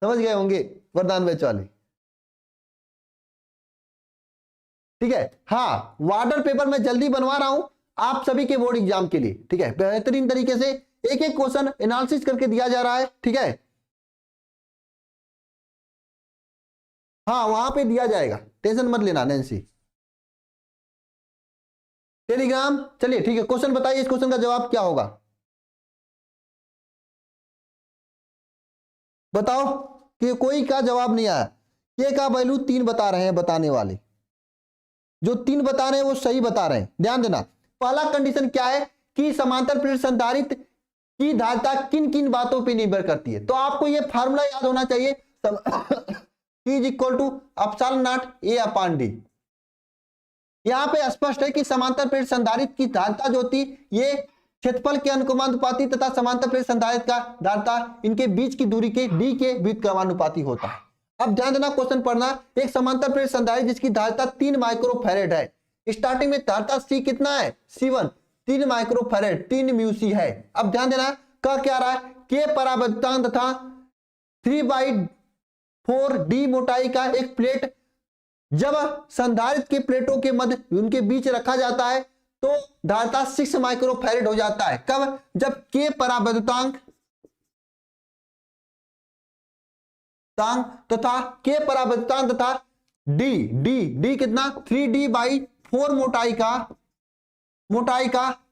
समझ गए होंगे वरदान बैच वाले, ठीक है। हाँ, मॉडल पेपर मैं जल्दी बनवा रहा हूं आप सभी के बोर्ड एग्जाम के लिए, ठीक है। बेहतरीन तरीके से एक एक क्वेश्चन एनालिसिस करके दिया जा रहा है, ठीक है। हाँ, वहां पे दिया जाएगा, टेंशन मत लेना नैन्सी। टेलीग्राम, चलिए ठीक है। क्वेश्चन बताइए, इस क्वेश्चन का जवाब क्या होगा बताओ। कि कोई का जवाब नहीं आया। के का वैल्यू 3 बता रहे हैं बताने वाले, जो 3 बता रहे हैं वो सही बता रहे हैं। ध्यान देना, पहला कंडीशन क्या है कि समांतर प्लेट संधारित्र की धारिता किन किन बातों पर निर्भर करती है। तो आपको ये फार्मूला याद होना चाहिए, P is equal to epsilon not A upon D. यहां पे स्पष्ट है कि समांतर प्लेट संधारित्र की धारिता जो होती ये क्षेत्रफल के अनुक्रमानुपाती तथा समांतर प्लेट संधारित्र का धारिता इनके बीच की दूरी के d के व्युत्क्रमानुपाती होता है। अब ध्यान देना, क्वेश्चन पढ़ना। एक समांतर प्लेट संधारित्र जिसकी धारिता 3 माइक्रोफैराड है, स्टार्टिंग में धारिता C कितना है, C1 3 माइक्रोफैराड 3 म्यू सी है। अब ध्यान देना, कह क्या रहा है, के परावर्तकांक तथा 3/4 डी मोटाई का एक प्लेट जब संधारित्र के प्लेटों के मध्य उनके बीच रखा जाता है तो धारिता 6 माइक्रोफैराड हो जाता है। कब? जब के परावर्तकांक तथा के परावर्तकांक तथा डी डी डी कितना 3D/4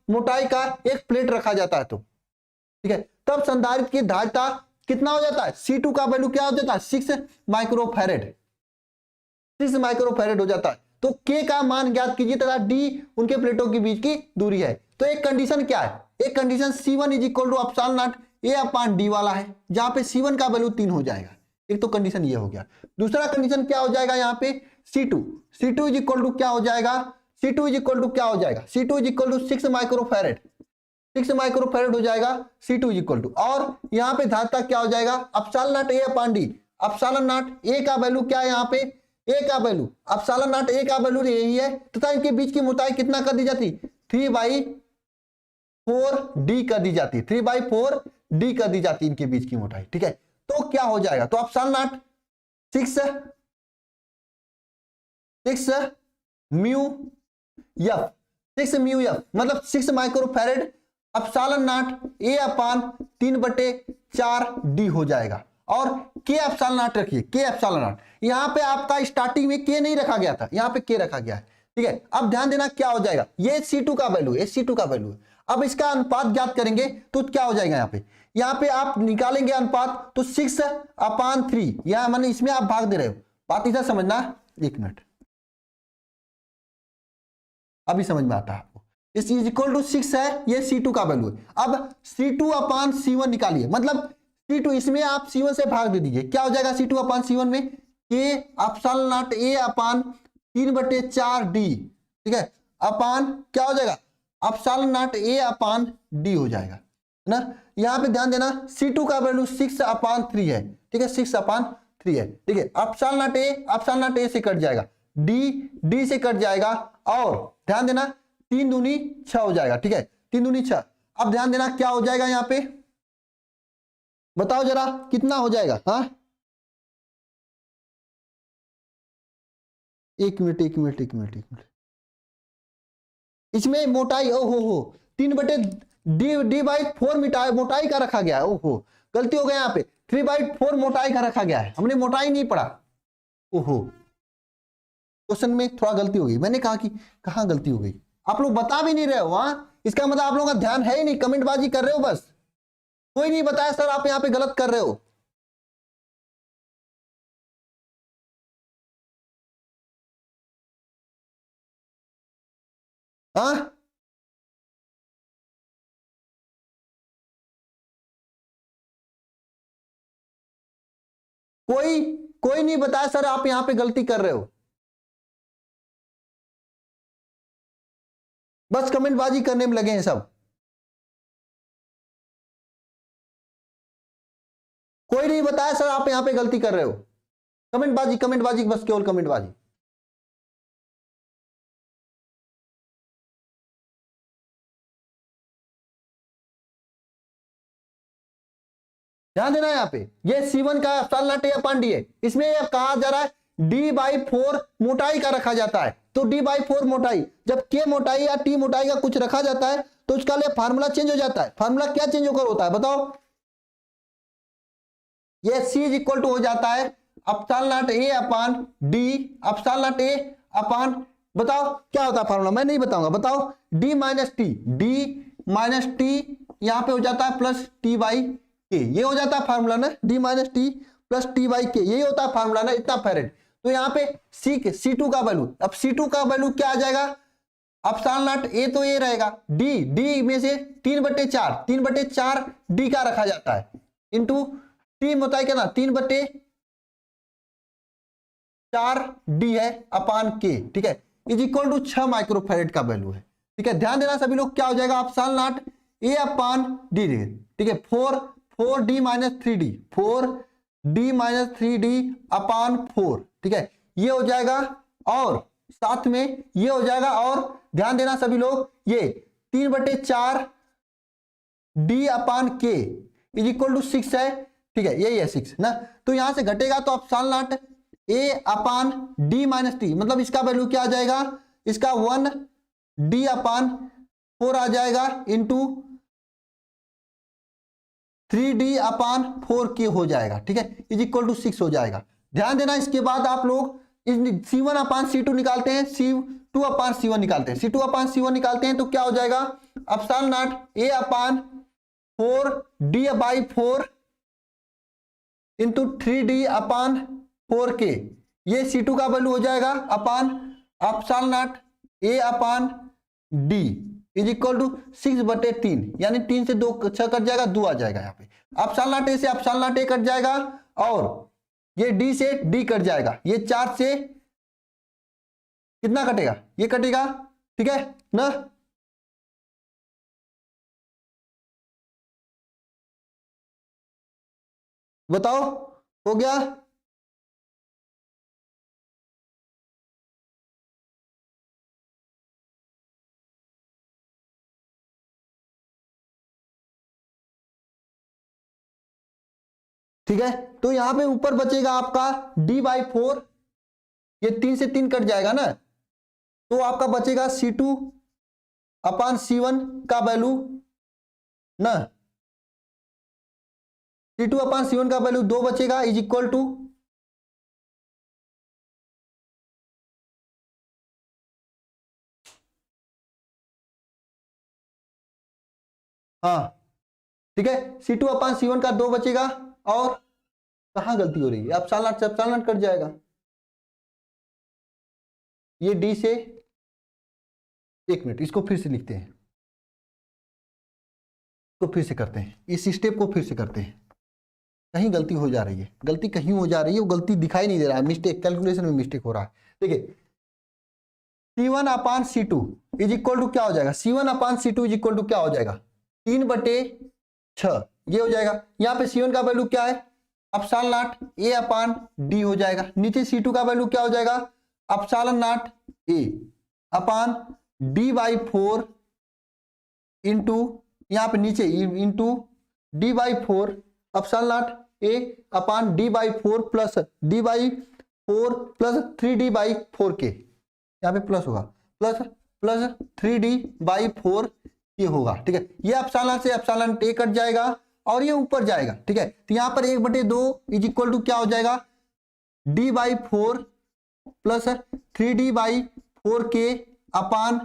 मोटाई का एक प्लेट रखा जाता है, तो ठीक है। तब संधारित्र की धारिता कितना हो जाता है, C2 का वैल्यू क्या हो जाता है, 6 माइक्रोफैराड हो जाता है। तो के का मान ज्ञात कीजिए तथा डी उनके प्लेटों के बीच की दूरी है। तो एक कंडीशन क्या है, एक condition C1 is equal to epsilon not A upon D वाला है, जहां पे C1 का वैल्यू 3 हो जाएगा। एक तो कंडीशन ये हो गया। दूसरा कंडीशन क्या हो जाएगा यहाँ पे C2 इज इक्वल टू क्या हो जाएगा, C2 इज इक्वल टू क्या हो जाएगा, C2 is equal to 6 microfarad, 6 microfarad हो जाएगा C2 इज इक्वल टू। और यहाँ पे धारिता क्या हो जाएगा, epsilon not A upon D. Epsilon not A का वैल्यू क्या है, यहाँ पे A का वैल्यू, एप्सिलॉन नॉट A का वैल्यू यही है तथा इनके बीच की मोटाई कितना कर दी जाती, 3/4D कर दी जाती, 3/4D कर दी जाती इनके बीच की मोटाई। ठीक है, तो क्या हो जाएगा, तो epsilon not 6 mu F, 6 mu F मतलब 6 microfarad epsilon not A upon 3/4D हो जाएगा। और के एप्सिलॉन नॉट रखिए, के एप्सिलॉन नॉट, यहां पे आपका स्टार्टिंग में के नहीं रखा गया था, यहां पे के रखा गया है। ठीक है, अब ध्यान देना क्या हो जाएगा, ये C2 का वैल्यू है, C2 का वैल्यू है। अब इसका अनुपात ज्ञात करेंगे तो क्या हो जाएगा, यहाँ पे आप निकालेंगे अनुपात तो 6/3, यहां माने इसमें आप भाग दे रहे हो, बात इधर समझना, एक मिनट अभी समझ में आता है आपको। इस इज इक्वल टू 6 है, ये C2 का वैल्यू है। अब C2 अपान C1 निकालिए, मतलब C2 इसमें आप C1 से भाग दे दीजिए, क्या हो जाएगा C2 अपान C1 में, के epsilon not A upon 3/4D। ठीक है, अपान क्या हो जाएगा, epsilon not A upon D हो जाएगा, है ना। यहां पे ध्यान देना C2 का वैल्यू 6/3 है। ठीक है, 6/3 है। ठीक है, एप्सिलॉन नॉट A से कट जाएगा, D से कट जाएगा, और ध्यान देना 3 दूनी 6 हो जाएगा। ठीक है, 3 दूनी 6। अब ध्यान देना क्या हो जाएगा, यहां पे बताओ जरा कितना हो जाएगा, हाँ एक मिनट, इसमें मोटाई ओहो 3/D/4 मोटाई का रखा गया है, ओहो गलती हो गया, यहाँ पे 3/4 मोटाई का रखा गया है, हमने मोटाई नहीं पढ़ा, ओहो क्वेश्चन में थोड़ा गलती हो गई, मैंने कहा कि कहां गलती हो गई, आप लोग बता भी नहीं रहे हो, हाँ इसका मतलब आप लोगों का ध्यान है ही नहीं, कमेंटबाजी कर रहे हो बस, कोई नहीं बताया सर आप यहाँ पे गलत कर रहे हो। हाँ कोई नहीं बताया सर आप यहाँ पे गलती कर रहे हो, बस कमेंटबाजी करने में लगे हैं सब, कोई नहीं बताया सर आप यहाँ पे गलती कर रहे हो, कमेंटबाजी बस केवल कमेंटबाजी। ध्यान देना यहाँ पे, ये C1 का epsilon not A upon D है, इसमें यह कहा जा रहा है D/4 मोटाई का रखा जाता है, तो D/4 मोटाई, जब K मोटाई या T मोटाई का कुछ रखा जाता है तो उसका लिए फार्मूला चेंज हो जाता है, फार्मूला क्या चेंज होकर होता है बताओ, ये C इज इक्वल टू हो जाता है epsilon not A upon D, epsilon not A अपान, बताओ क्या होता है फार्मूला, मैं नहीं बताऊंगा, बताओ D माइनस टी यहां पे हो जाता है प्लस T/K, ये हो जाता है फार्मूला ना, D minus T plus T/K, यही होता है फार्मूला ना, इतना फैरेड। तो यहाँ पे C2 का वैल्यू, अब C2 का वैल्यू क्या आ जाएगा, एप्सिलॉन नॉट A तो ये रहेगा, D में से 3/4 D का रखा जाता है, इंटू T मोटाई क्या ना 3/4D है अपान K। ठीक है, इज इक्वल टू 6 माइक्रोफैरेड का वैल्यू है। ठीक है, ध्यान देना सभी लोग, क्या हो जाएगा epsilon not A upon D। ठीक है, 4D minus 3D, 4D minus 3D अपान 4। ठीक है, ये हो जाएगा, और साथ में ये हो जाएगा, और ध्यान देना सभी लोग, ये 3/4D upon K is equal to 6 है। ठीक है, यही है 6 ना, तो यहां से घटेगा तो epsilon not A upon D minus T, मतलब इसका वैल्यू क्या आ जाएगा, इसका 1D अपान 4 आ जाएगा, इंटू 3D अपान 4K हो जाएगा। ठीक है, इज इक्वल टू 6 हो जाएगा। ध्यान देना, इसके बाद आप लोग C1 अपान C2 निकालते हैं, C2 अपान C1 निकालते हैं, C2 अपान C1 निकालते हैं तो क्या हो जाएगा, epsilon not A upon 4D/4 into 3D upon 4K, ये C2 का वैल्यू हो जाएगा upon epsilon naught A upon D is equal to 6/3, यानी 3 से 2 6 कट जाएगा, 2 आ जाएगा यहाँ पे। एप्सिलॉन नॉट ए से एप्सिलॉन नॉट ए कट जाएगा, और ये डी से डी कट जाएगा, ये 4 से कितना कटेगा, ये कटेगा, ठीक है ना। बताओ हो गया। ठीक है, तो यहां पे ऊपर बचेगा आपका d/4, ये 3 से 3 कट जाएगा ना, तो आपका बचेगा C2 अपान C1 का वैल्यू ना, C2 अपान C1 का वैल्यू 2 बचेगा इज इक्वल टू, हाँ ठीक है, C2 अपान C1 का 2 बचेगा, और कहां गलती हो रही है, एप्सिलॉन नॉट से एप्सिलॉन नॉट कट जाएगा, ये डी से, एक मिनट इसको फिर से लिखते हैं, इसको फिर से करते हैं, इस स्टेप को फिर से करते हैं, कहीं गलती हो जा रही है, गलती कहीं हो जा रही है, वो गलती दिखाई नहीं दे रहा है, मिस्टेक कैलकुलेशन में मिस्टेक हो रहा है। देखिए C1 upon C2 is equal to क्या हो जाएगा, C1 upon C2 is equal to क्या हो जाएगा, 3/6, ये हो जाएगा। यहाँ पे C1 का वैल्यू क्या है, epsilon naught A upon D हो जाएगा, नीचे C2 का वैल्यू क्या हो जाएगा, epsilon naught A upon d/4 into, यहाँ पे नीचे into d/4 epsilon naught A upon d/4 plus d/4 plus 3d/4 के, यहाँ पे प्लस होगा, प्लस 3d/4 ये होगा, ठीक है। ये एप्सिलॉन से एप्सिलॉन ए कट जाएगा, और ये ऊपर जाएगा, ठीक है। तो यहाँ पर 1/2 इज इक्वल टू क्या हो जाएगा, d/4 प्लस 3d/4 के अपान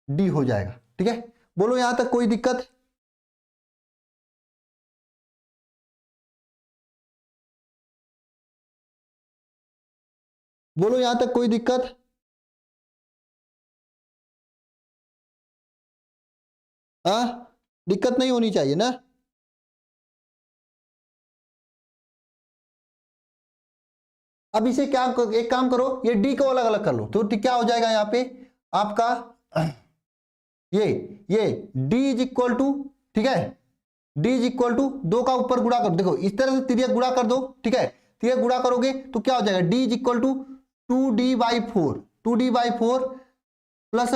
डी हो जाएगा, ठीक है। बोलो यहां तक कोई दिक्कत, बोलो यहां तक कोई दिक्कत, हाँ दिक्कत नहीं होनी चाहिए ना। अब इसे क्या, एक काम करो, ये डी को अलग अलग कर लो, तो क्या हो जाएगा यहाँ पे आपका, ये डी इज इक्वल टू, ठीक है, डी इज इक्वल टू 2 का ऊपर गुणा कर, देखो इस तरह से तिर्यक गुणा कर दो, ठीक है, तिर्यक गुणा करोगे तो क्या हो जाएगा, D is equal to 2d/4 plus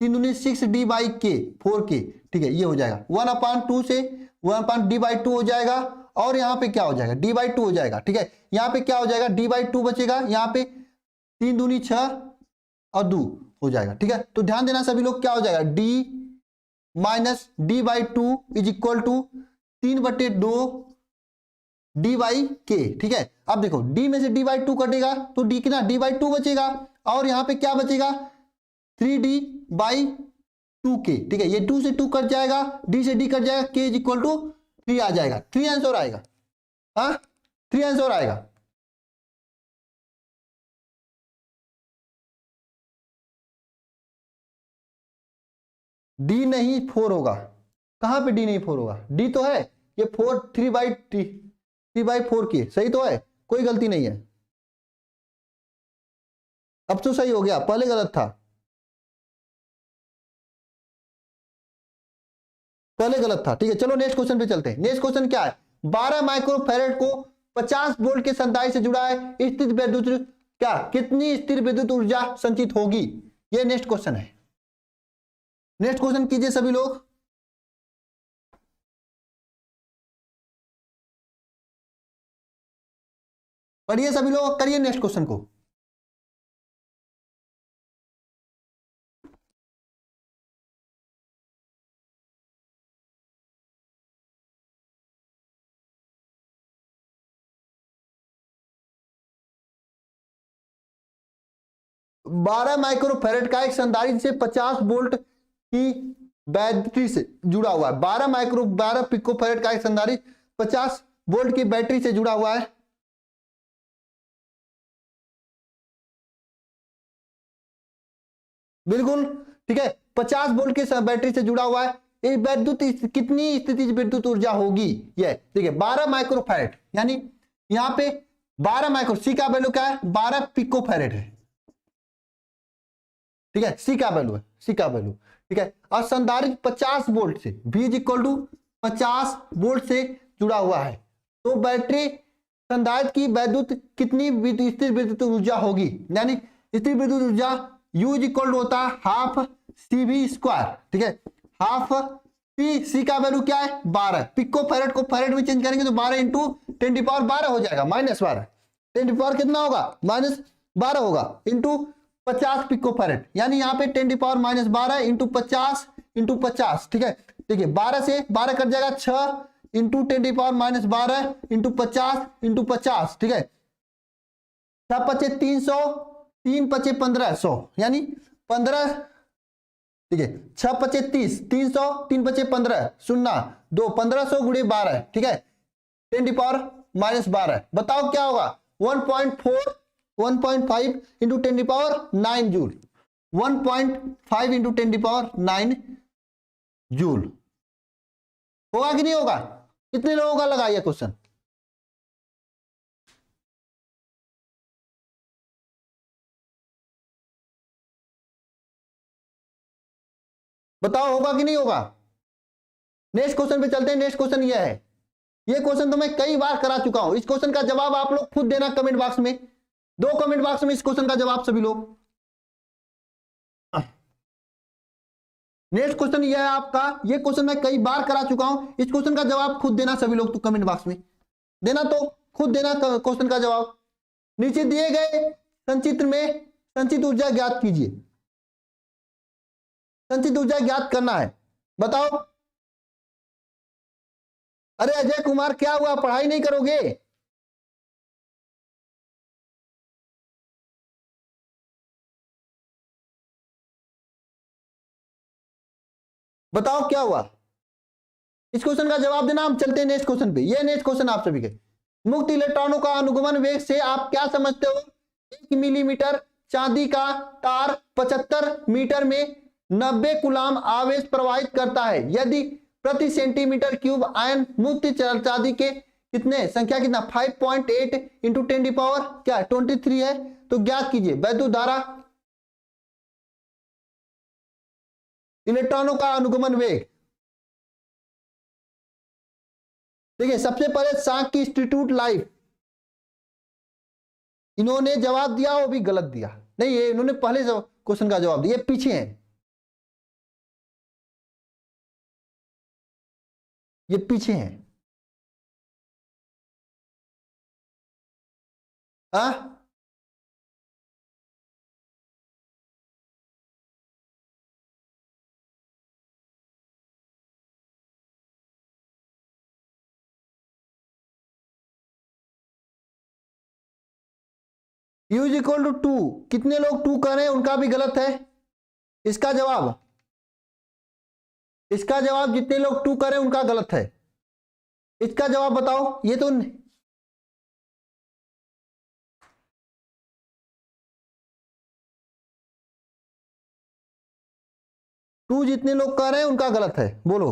3 दूनी 6d/4 के, ठीक है, ये हो जाएगा 1/2 से 1/d/2 हो जाएगा, और यहाँ पे क्या हो जाएगा, d/2 हो जाएगा, ठीक है। यहाँ पे क्या हो जाएगा, d/2 बचेगा, यहाँ पे 3 दूनी 6 और 2 हो जाएगा, ठीक है। तो ध्यान देना सभी लोग, क्या हो जाएगा, d minus d/2 is equal to 3/2 d/k, ठीक है। अब देखो d में से d/2 कटेगा तो d कितना, d/2 बचेगा, और यहाँ पे क्या बचेगा, 3d/2k, ठीक है, ये 2 से 2 कट जाएगा, d से d कट जाएगा, k इज इक्वल टू 3 आ जाएगा, 3 आंसर आएगा, हाँ 3 आंसर आएगा। डी नहीं 4 होगा, कहां पे डी नहीं 4 होगा, डी तो है, ये 4 3/4 की सही तो है, कोई गलती नहीं है। अब तो सही हो गया, पहले गलत था, पहले गलत था, ठीक है। चलो नेक्स्ट क्वेश्चन पे चलते हैं। नेक्स्ट क्वेश्चन क्या है, 12 माइक्रोफैरेड को 50 वोल्ट के संधारित्र से जुड़ा है, स्थिर विद्युत क्या, कितनी स्थिर विद्युत ऊर्जा संचित होगी, ये नेक्स्ट क्वेश्चन है। नेक्स्ट क्वेश्चन कीजिए सभी लोग, पढ़िए सभी लोग, करिए नेक्स्ट क्वेश्चन को। बारह माइक्रोफैरेड का एक संधारित्र से 50 वोल्ट की बैटरी से जुड़ा हुआ है, 12 पिकोफैरेड का एक संधारित्र 50 वोल्ट की बैटरी से जुड़ा हुआ है। बिल्कुल ठीक है। 50 वोल्ट के बैटरी से जुड़ा हुआ है। ये विद्युत कितनी स्थितिज विद्युत ऊर्जा होगी, ये देखिए 12 माइक्रोफैरेड, यानी यहाँ पे 12 माइक्रो, सी का वैल्यू क्या है, 12 पिकोफैरेड है, ठीक है, सी का वैल्यू है, सी का वैल्यू, ठीक है। और संधारित्र 50 वोल्ट से, V is equal to 50 volt से जुड़ा हुआ है। तो बैटरी संधारित्र की विद्युत कितनी स्थिर विद्युत ऊर्जा होगी, यानी स्थिर विद्युत ऊर्जा U इज इक्वल टू होता है हाफ CV स्क्वायर, ठीक है, हाफ सी का वैल्यू क्या है 12, पिको फैरेड को फैरेड में चेंज करेंगे तो 12 इंटू 10⁻12 हो जाएगा, -12, 10⁻12 कितना होगा, -12 होगा, इंटू 50 पिको फैरेड, यानी यहाँ पे 10⁻−12 इंटू 50, ठीक है। देखिए 12 से 12 कट जाएगा, 6 इंटू 10⁻−12 इंटू 50, ठीक है, 6 × 5 = 300, 3 × 5 = 1500, यानी 15, ठीक है, 6 × 5 = 30, 300, 3 × 5 = 15, 0 2, 1500 × 12, ठीक है, 10⁻−12, बताओ क्या होगा, 1.5 इंटू 10⁹ जूल, 1.5 इंटू 10⁹ जूल, होगा कि नहीं होगा, कितने लोगों का लगा ये क्वेश्चन, बताओ होगा कि नहीं होगा। नेक्स्ट क्वेश्चन पे चलते हैं। नेक्स्ट क्वेश्चन ये है, ये क्वेश्चन तो मैं कई बार करा चुका हूं, इस क्वेश्चन का जवाब आप लोग खुद देना कमेंट बॉक्स में, 2 कमेंट बॉक्स में इस क्वेश्चन का जवाब सभी लोग। नेक्स्ट क्वेश्चन ये है आपका, ये क्वेश्चन मैं कई बार करा चुका हूं, इस क्वेश्चन का जवाब खुद देना सभी लोग, तो कमेंट बॉक्स में देना, तो खुद देना क्वेश्चन का जवाब। नीचे दिए गए संचित्र में संचित ऊर्जा ज्ञात कीजिए, संचित ऊर्जा ज्ञात करना है, बताओ। अरे अजय कुमार क्या हुआ, पढ़ाई नहीं करोगे, बताओ क्या हुआ, इस क्वेश्चन का जवाब देना, हम चलते हैं नेक्स्ट क्वेश्चन पे। ये नेक्स्ट क्वेश्चन आप सभी के, मुक्त इलेक्ट्रॉनों का अनुगमन वेग से आप क्या समझते हो, 1 मिलीमीटर चांदी का तार 75 मीटर में 90 कूलाम आवेश प्रवाहित करता है, यदि प्रति सेंटीमीटर क्यूब आयन मुक्त चांदी के कितने संख्या कितना 5.8 इंटू 10⁻, क्या 23 है, तो ज्ञात कीजिए वैद्युत धारा, इलेक्ट्रॉनों का अनुगमन वेग। देखिए सबसे पहले सांख्यिकी इंस्टीट्यूट लाइव, इन्होंने जवाब दिया, वो भी गलत दिया, नहीं ये इन्होंने पहले क्वेश्चन का जवाब दिया, पीछे हैं, ये पीछे हैं, हाँ U इज इक्वल टू 2, कितने लोग 2 कर रहे हैं, उनका भी गलत है, इसका जवाब जितने लोग 2 कर रहे हैं उनका गलत है, इसका जवाब बताओ, ये तो 2 जितने लोग कर रहे हैं उनका गलत है, बोलो।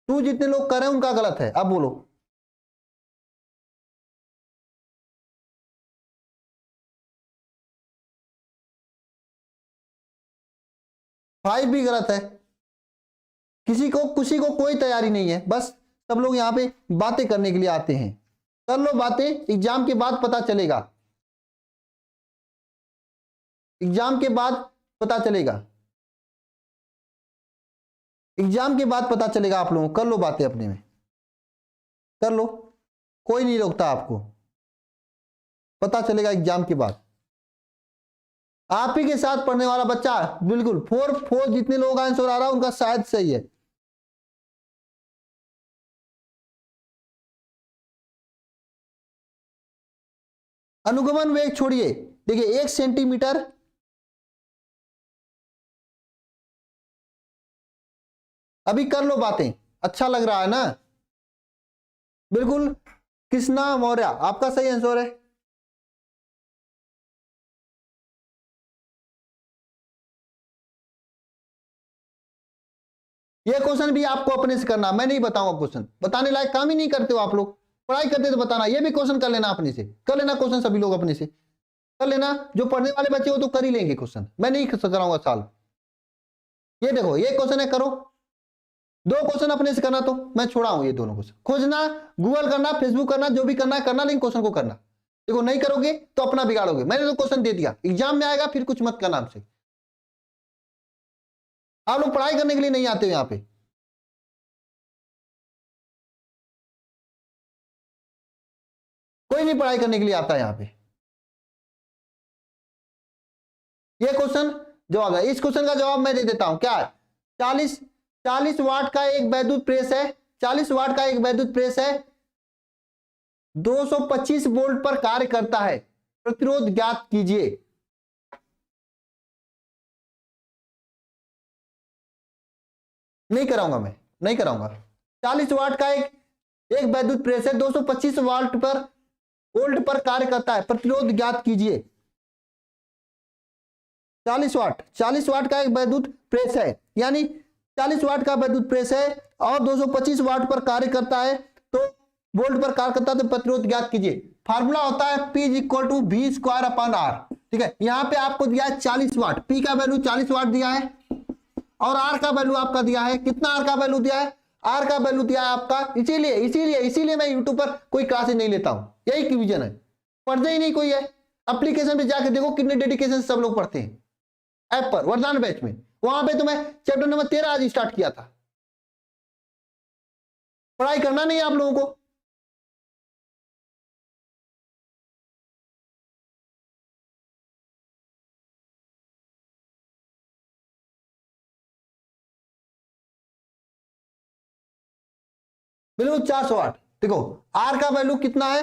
टू जितने लोग कर रहे हैं उनका गलत है, अब बोलो। फाइव भी गलत है, किसी को कोई तैयारी नहीं है, बस सब लोग यहाँ पे बातें करने के लिए आते हैं, कर लो बातें, एग्जाम के बाद पता चलेगा, एग्जाम के बाद पता चलेगा, एग्जाम के बाद पता चलेगा आप लोगों को, कर लो बातें अपने में, कर लो, कोई नहीं रोकता आपको, पता चलेगा एग्जाम के बाद। आप ही के साथ पढ़ने वाला बच्चा, बिल्कुल 4 जितने लोग आंसर आ रहा है उनका शायद सही है। अनुगमन वेग छोड़िए, देखिए 1 सेंटीमीटर, अभी कर लो बातें, अच्छा लग रहा है ना, बिल्कुल कृष्णा मौर्य आपका सही आंसर है। ये क्वेश्चन भी आपको अपने से करना, मैं नहीं बताऊंगा क्वेश्चन, बताने लायक काम ही नहीं करते हो आप लोग। पढ़ाई करते तो बताना, ये भी क्वेश्चन कर लेना अपने से, कर लेना क्वेश्चन सभी लोग अपने से कर लेना। जो पढ़ने वाले बच्चे हो तो कर ही लेंगे क्वेश्चन, मैं नहीं कराऊंगा सॉल्व। ये देखो ये क्वेश्चन है, करो। दो क्वेश्चन अपने से करना, तो मैं छोड़ा हूं ये दोनों क्वेश्चन। खोजना, गूगल करना, फेसबुक करना, जो भी करना है करना, लेकिन क्वेश्चन को करना। देखो नहीं करोगे तो अपना बिगाड़ोगे। मैंने तो क्वेश्चन दे दिया, एग्जाम में आएगा फिर कुछ मत करना हमसे। आप लोग पढ़ाई करने के लिए नहीं आते हो यहाँ पे। कोई नहीं पढ़ाई करने के लिए आता है यहाँ पे। ये क्वेश्चन जवाब है, इस क्वेश्चन का जवाब मैं दे देता हूं। क्या है? 40 वाट का एक वैद्युत प्रेस है, 40 वाट का एक वैद्युत प्रेस है, 225 वोल्ट पर कार्य करता है, प्रतिरोध ज्ञात कीजिए। नहीं कराऊंगा, मैं नहीं कराऊंगा। 40 वाट का एक वैद्युत प्रेस है, 225 वोल्ट पर कार्य करता है, प्रतिरोध ज्ञात कीजिए। 40 वाट का एक वैद्युत प्रेस है, यानी 40 वाट का वैद्युत प्रेस है और 225 वाट पर कार्य करता है, तो वोल्ट पर कार्य करता है, तो प्रतिरोध ज्ञात कीजिए। फार्मूला होता है P = V²/R। ठीक है, यहां पे आपको दिया है 40 वाट, P का वैल्यू 40 वाट दिया है और R का वैल्यू आपका दिया है कितना? R का वैल्यू दिया है, R का वैल्यू दिया है आपका, इसीलिए मैं यूट्यूब पर कोई क्लासेज नहीं लेता हूं, यही डिवीजन है। पढ़ते ही नहीं कोई है। एप्लीकेशन पे जाके देखो कितने डेडिकेशन सब लोग पढ़ते हैं ऐप पर, वरदान बैच में, वहां पे तो मैं चैप्टर नंबर 13 आज स्टार्ट किया था। पढ़ाई करना नहीं है आप लोगों को। बिल्कुल 400 वाट। देखो आर का वैल्यू कितना है,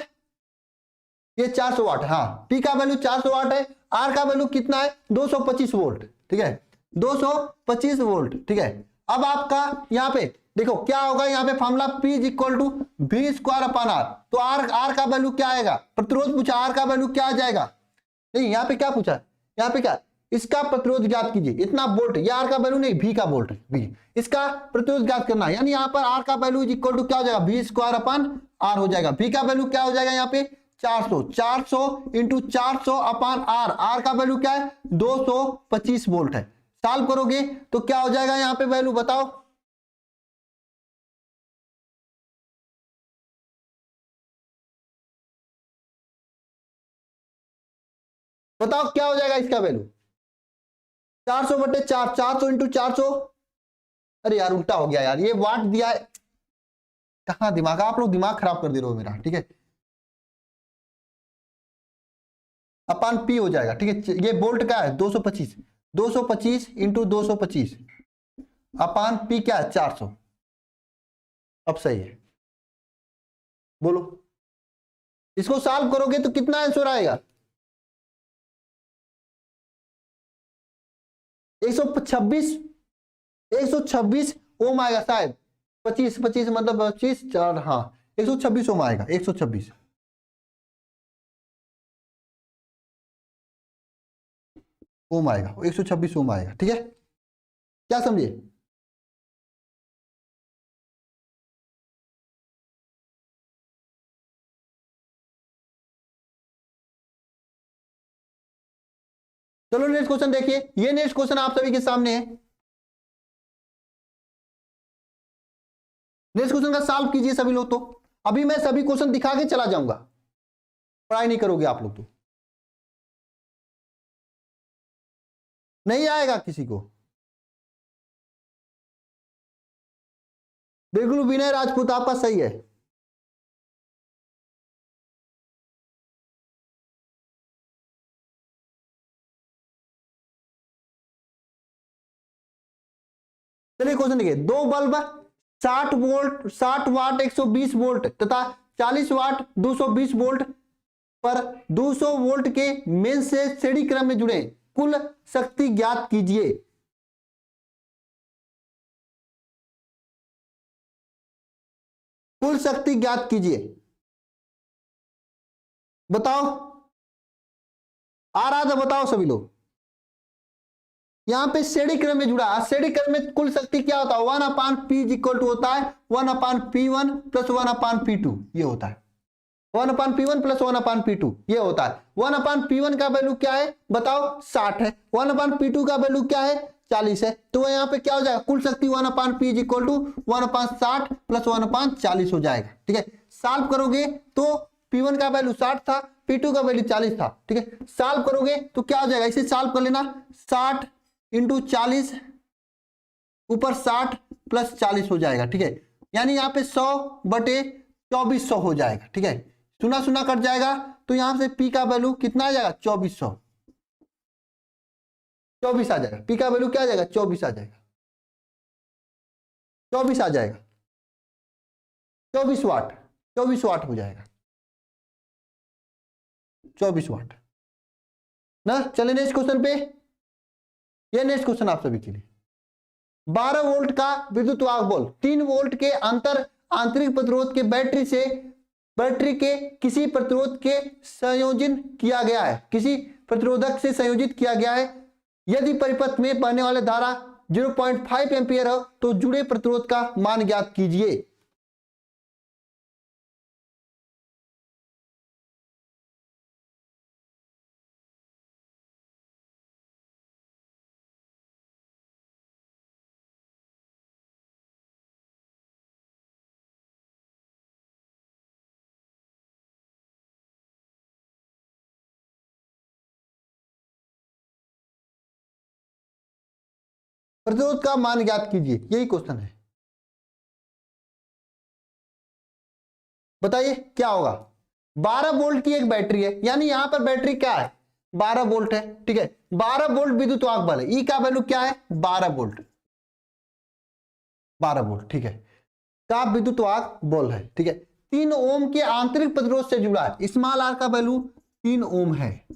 ये 400 वाट, हाँ पी का वैल्यू 400 वाट है, आर का वैल्यू कितना है 225 वोल्ट। ठीक है 225 वोल्ट। ठीक है, अब आपका यहाँ पे देखो क्या होगा, यहाँ पे फॉर्मूला P = V²/R। तो आर का वैल्यू क्या आएगा, प्रतिरोध पूछा, आर का वैल्यू क्या आ जाएगा? नहीं यहाँ पे क्या पूछा, यहाँ पे क्या, इसका प्रतिरोध ज्ञात कीजिए, इतना वोल्ट, ये आर का वैल्यू नहीं, V का वोल्ट, V इसका प्रतिरोध ज्ञात करना है, यानी यहाँ पर आर का वैल्यू इक्वल टू क्या हो जाएगा, V²/R हो जाएगा। V का वैल्यू क्या हो जाएगा यहाँ पे 400 × 400/R। आर का वैल्यू क्या है 225 वोल्ट है। सॉल्व करोगे तो क्या हो जाएगा यहाँ पे वैल्यू, बताओ। बताओ क्या हो जाएगा इसका वैल्यू, 400/4, 400 × 400। अरे यार उल्टा हो गया यार, ये वाट दिया है, कहां दिमाग, आप लोग दिमाग खराब कर दे रहे हो मेरा। ठीक है, अपान P हो जाएगा। ठीक है, ये वोल्ट का है 225, 225 × 225 अपान P क्या है 400। अब सही है, बोलो इसको सॉल्व करोगे तो कितना आंसर आएगा, 126 ओम आएगा शायद, 25 मतलब 25 4, हाँ 126 ओम आएगा, 126 ओम आएगा, 126 ओम आएगा। ठीक है, क्या समझिए। चलो नेक्स्ट क्वेश्चन देखिए, ये नेक्स्ट क्वेश्चन आप सभी के सामने है। नेक्स्ट क्वेश्चन का सॉल्व कीजिए सभी लोग। तो अभी मैं सभी क्वेश्चन दिखा के चला जाऊंगा, पढ़ाई नहीं करोगे आप लोग तो। नहीं आएगा किसी को, बिल्कुल विनय राजपूत आपका सही है। चलिए क्वेश्चन देखिए, दो बल्ब 60 वाट 120 वोल्ट तथा 40 वाट 220 वोल्ट पर 200 वोल्ट के मेन से श्रेणी क्रम में जुड़े, कुल शक्ति ज्ञात कीजिए। कुल शक्ति ज्ञात कीजिए। बताओ, आ रहा था? बताओ सभी लोग। यहां पे श्रेणी क्रम में जुड़ा है। श्रेणी क्रम में कुल शक्ति क्या होता है? 1/p इक्वल टू होता है 1/p1 प्लस 1/p2, ये होता है 1/p1 प्लस 1/p2, ये होता है। 1/p1 का वैल्यू क्या है बताओ? 60 है। 1/p2 का वैल्यू क्या है? 40 है। तो यहाँ पे क्या हो जाएगा? कुल शक्ति 1/p इक्वल टू 1/60 प्लस 1/40 हो जाएगा। ठीक है, सॉल्व करोगे तो P1 का वैल्यू 60 था, P2 का वैल्यू 40 था। ठीक है, सॉल्व करोगे तो क्या हो जाएगा? इसे सॉल्व कर लेना। 60 इंटू 40 ऊपर 60 प्लस 40 हो जाएगा। ठीक है, यानी यहाँ पे 100/2400 हो जाएगा। ठीक है, सुना सुना कट जाएगा, तो यहां से P का वैल्यू कितना आ जाएगा? 2400, 24 आ जाएगा। P का वैल्यू क्या आ जाएगा? 24 आ जाएगा, 24 आ जाएगा, 24 वाट, 24 वाट हो जाएगा, 24 वाट ना। चले नेक्स्ट क्वेश्चन पे। ये नेक्स्ट क्वेश्चन आप सभी के लिए। 12 वोल्ट का विद्युत वाहक बल्ब 3 वोल्ट के अंतर आंतरिक प्रतिरोध के बैटरी के किसी प्रतिरोध के संयोजन किया गया है, किसी प्रतिरोधक से संयोजित किया गया है। यदि परिपथ में बहने वाले धारा 0.5 एम्पियर हो तो जुड़े प्रतिरोध का मान ज्ञात कीजिए। प्रतिरोध का मान ज्ञात कीजिए, यही क्वेश्चन है। बताइए क्या होगा? 12 वोल्ट की एक बैटरी है, यानी यहां पर बैटरी क्या है? 12 वोल्ट है। ठीक है, 12 वोल्ट विद्युत वाहक बल है। ई का वैल्यू क्या है? 12 वोल्ट, 12 वोल्ट। ठीक है, का विद्युत वाहक बल है। ठीक है, 3 ओम के आंतरिक प्रतिरोध से जुड़ा है। स्मॉल आर का वैल्यू 3 ओम है,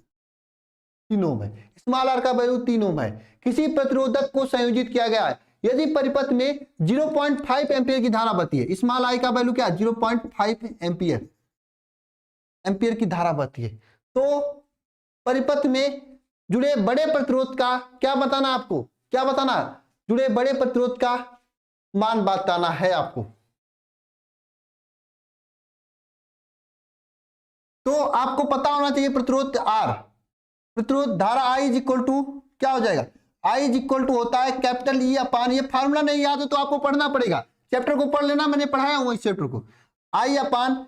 3 ओम है। स्मॉल आर का वैल्यू 3 ओम है। किसी प्रतिरोधक को संयोजित किया गया है। यदि परिपथ में 0.5 एम्पियर की धारा बहती है। स्मॉल आई का वैल्यू क्या है? 0.5 एम्पियर की धारा बहती है। तो परिपथ में जुड़े बड़े प्रतिरोध का क्या बताना आपको? क्या बताना? जुड़े बड़े प्रतिरोध का मान बताना है आपको। तो आपको पता होना चाहिए प्रतिरोध आर, प्रतिरोध धारा आई इज इक्वल टू क्या हो जाएगा? आई इज इक्वल टू होता है कैपिटल ई अपान, ये फार्मूला नहीं याद हो तो आपको पढ़ना पड़ेगा, चैप्टर को पढ़ लेना, मैंने पढ़ाया हूं इस चैप्टर को। I upon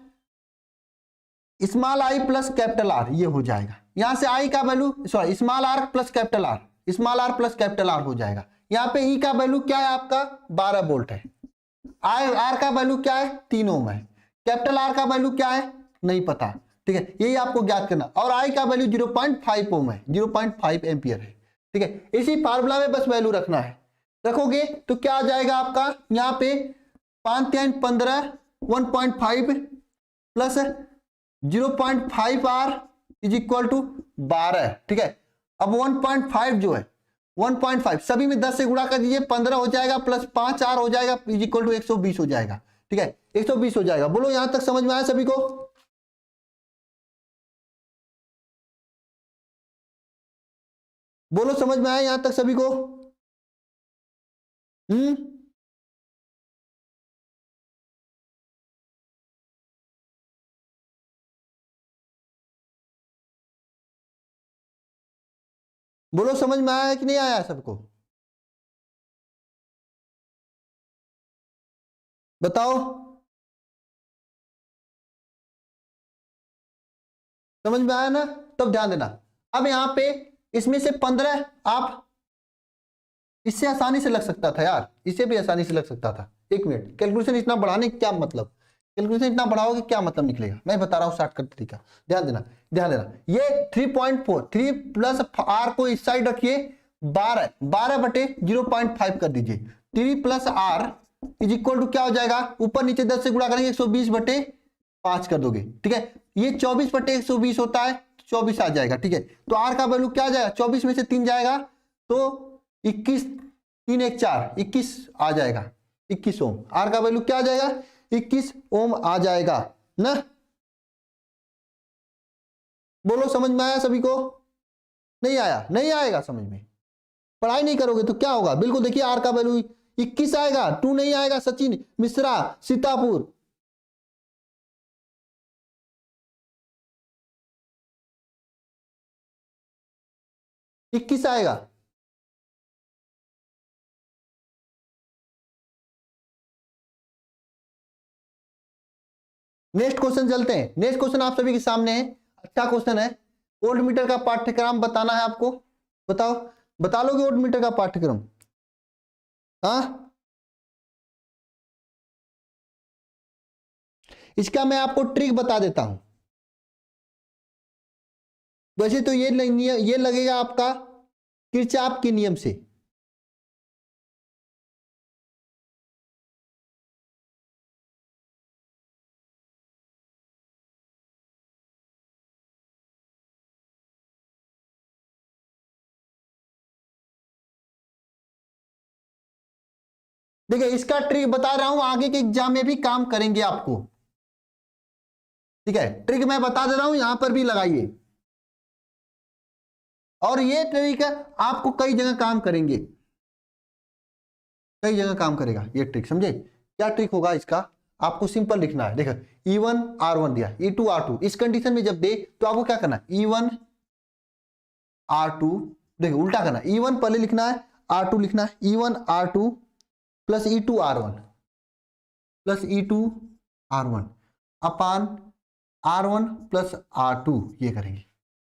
small I plus capital R, ये हो जाएगा। यहां से आई का value sorry small R plus capital R, small R plus capital R हो जाएगा। यहाँ पे ई का वैल्यू क्या है आपका? 12 वोल्ट है। आर का वैल्यू क्या है? 3 ओम है। कैपिटल आर का वैल्यू क्या है? नहीं पता। ठीक है, यही आपको ज्ञात करना। और आई का वैल्यू 0.5 ओम है, 0.5 एम्पियर है। ठीक है, इसी फार्मूला में बस वैल्यू रखना है। रखोगे तो क्या आ जाएगा आपका? यहाँ पे 5×15 1.5 plus 0.5 R is equal to 12। ठीक है, अब 1.5 जो है 1.5 सभी में 10 से गुणा कर दीजिए, 15 हो जाएगा प्लस 5 आर हो जाएगा इज इक्वल टू 120 हो जाएगा। ठीक है, 120 हो जाएगा। बोलो यहां तक समझ में आया सभी को? बोलो समझ में आया यहां तक सभी को? बोलो समझ में आया कि नहीं आया सबको? बताओ, समझ में आया ना? तब ध्यान देना। अब यहां पे इसमें से 15 आप इससे आसानी से लग सकता था यार, इसे भी आसानी से लग सकता था। एक मिनट, कैलकुलेशन इतना बढ़ाने क्या मतलब? कैलकुलेशन इतना बढ़ाओगे क्या मतलब निकलेगा? मैं बता रहा हूं शॉर्टकट तरीका। ध्यान देना, ध्यान देना। ये 3.4 3 प्लस आर को इस साइड रखिए, 12/0.5 कर दीजिए। 3 plus R is equal to क्या हो जाएगा? ऊपर नीचे 10 से गुणा करेंगे 120/5 कर दोगे। ठीक है, ये 24/120 होता है, 24 आ जाएगा। ठीक है, तो आर का वैल्यू क्या आ जाएगा? 24 में से 3 जाएगा तो 21, 3 1 4 21 आ जाएगा, 21 ओम। आर का वैल्यू क्या आ जाएगा? 21 ओम आ जाएगा ना। बोलो समझ में आया सभी को? नहीं आया? नहीं आएगा समझ में, पढ़ाई नहीं करोगे तो क्या होगा? बिल्कुल देखिए आर का वैल्यू 21 आएगा, 2 नहीं आएगा। सचिन मिश्रा सीतापुर, इक्कीस आएगा। नेक्स्ट क्वेश्चन चलते हैं। नेक्स्ट क्वेश्चन आप सभी के सामने है, अच्छा क्वेश्चन है। वोल्ट मीटर का पाठ्यक्रम बताना है आपको, बताओ, बता लोगे वोल्ट मीटर का पाठ्यक्रम? हाँ, इसका मैं आपको ट्रिक बता देता हूं। वैसे तो ये लगेगा आपका किरचॉफ के नियम से। देखिए इसका ट्रिक बता रहा हूं, आगे के एग्जाम में भी काम करेंगे आपको, ठीक है? ट्रिक मैं बता दे रहा हूं, यहां पर भी लगाइए। और ये ट्रिक आपको कई जगह काम करेंगे, कई जगह काम करेगा ये ट्रिक, समझे? क्या ट्रिक होगा इसका? आपको सिंपल लिखना है। देखो E1 R1 दिया, E2 R2, इस कंडीशन में जब दे तो आपको क्या करना है? E1 R2, देखो उल्टा करना है, E1 पहले लिखना है, R2 लिखना है। E1 R2 plus E2 R1 plus E2 R1 अपान R1 प्लस R2, ये करेंगे,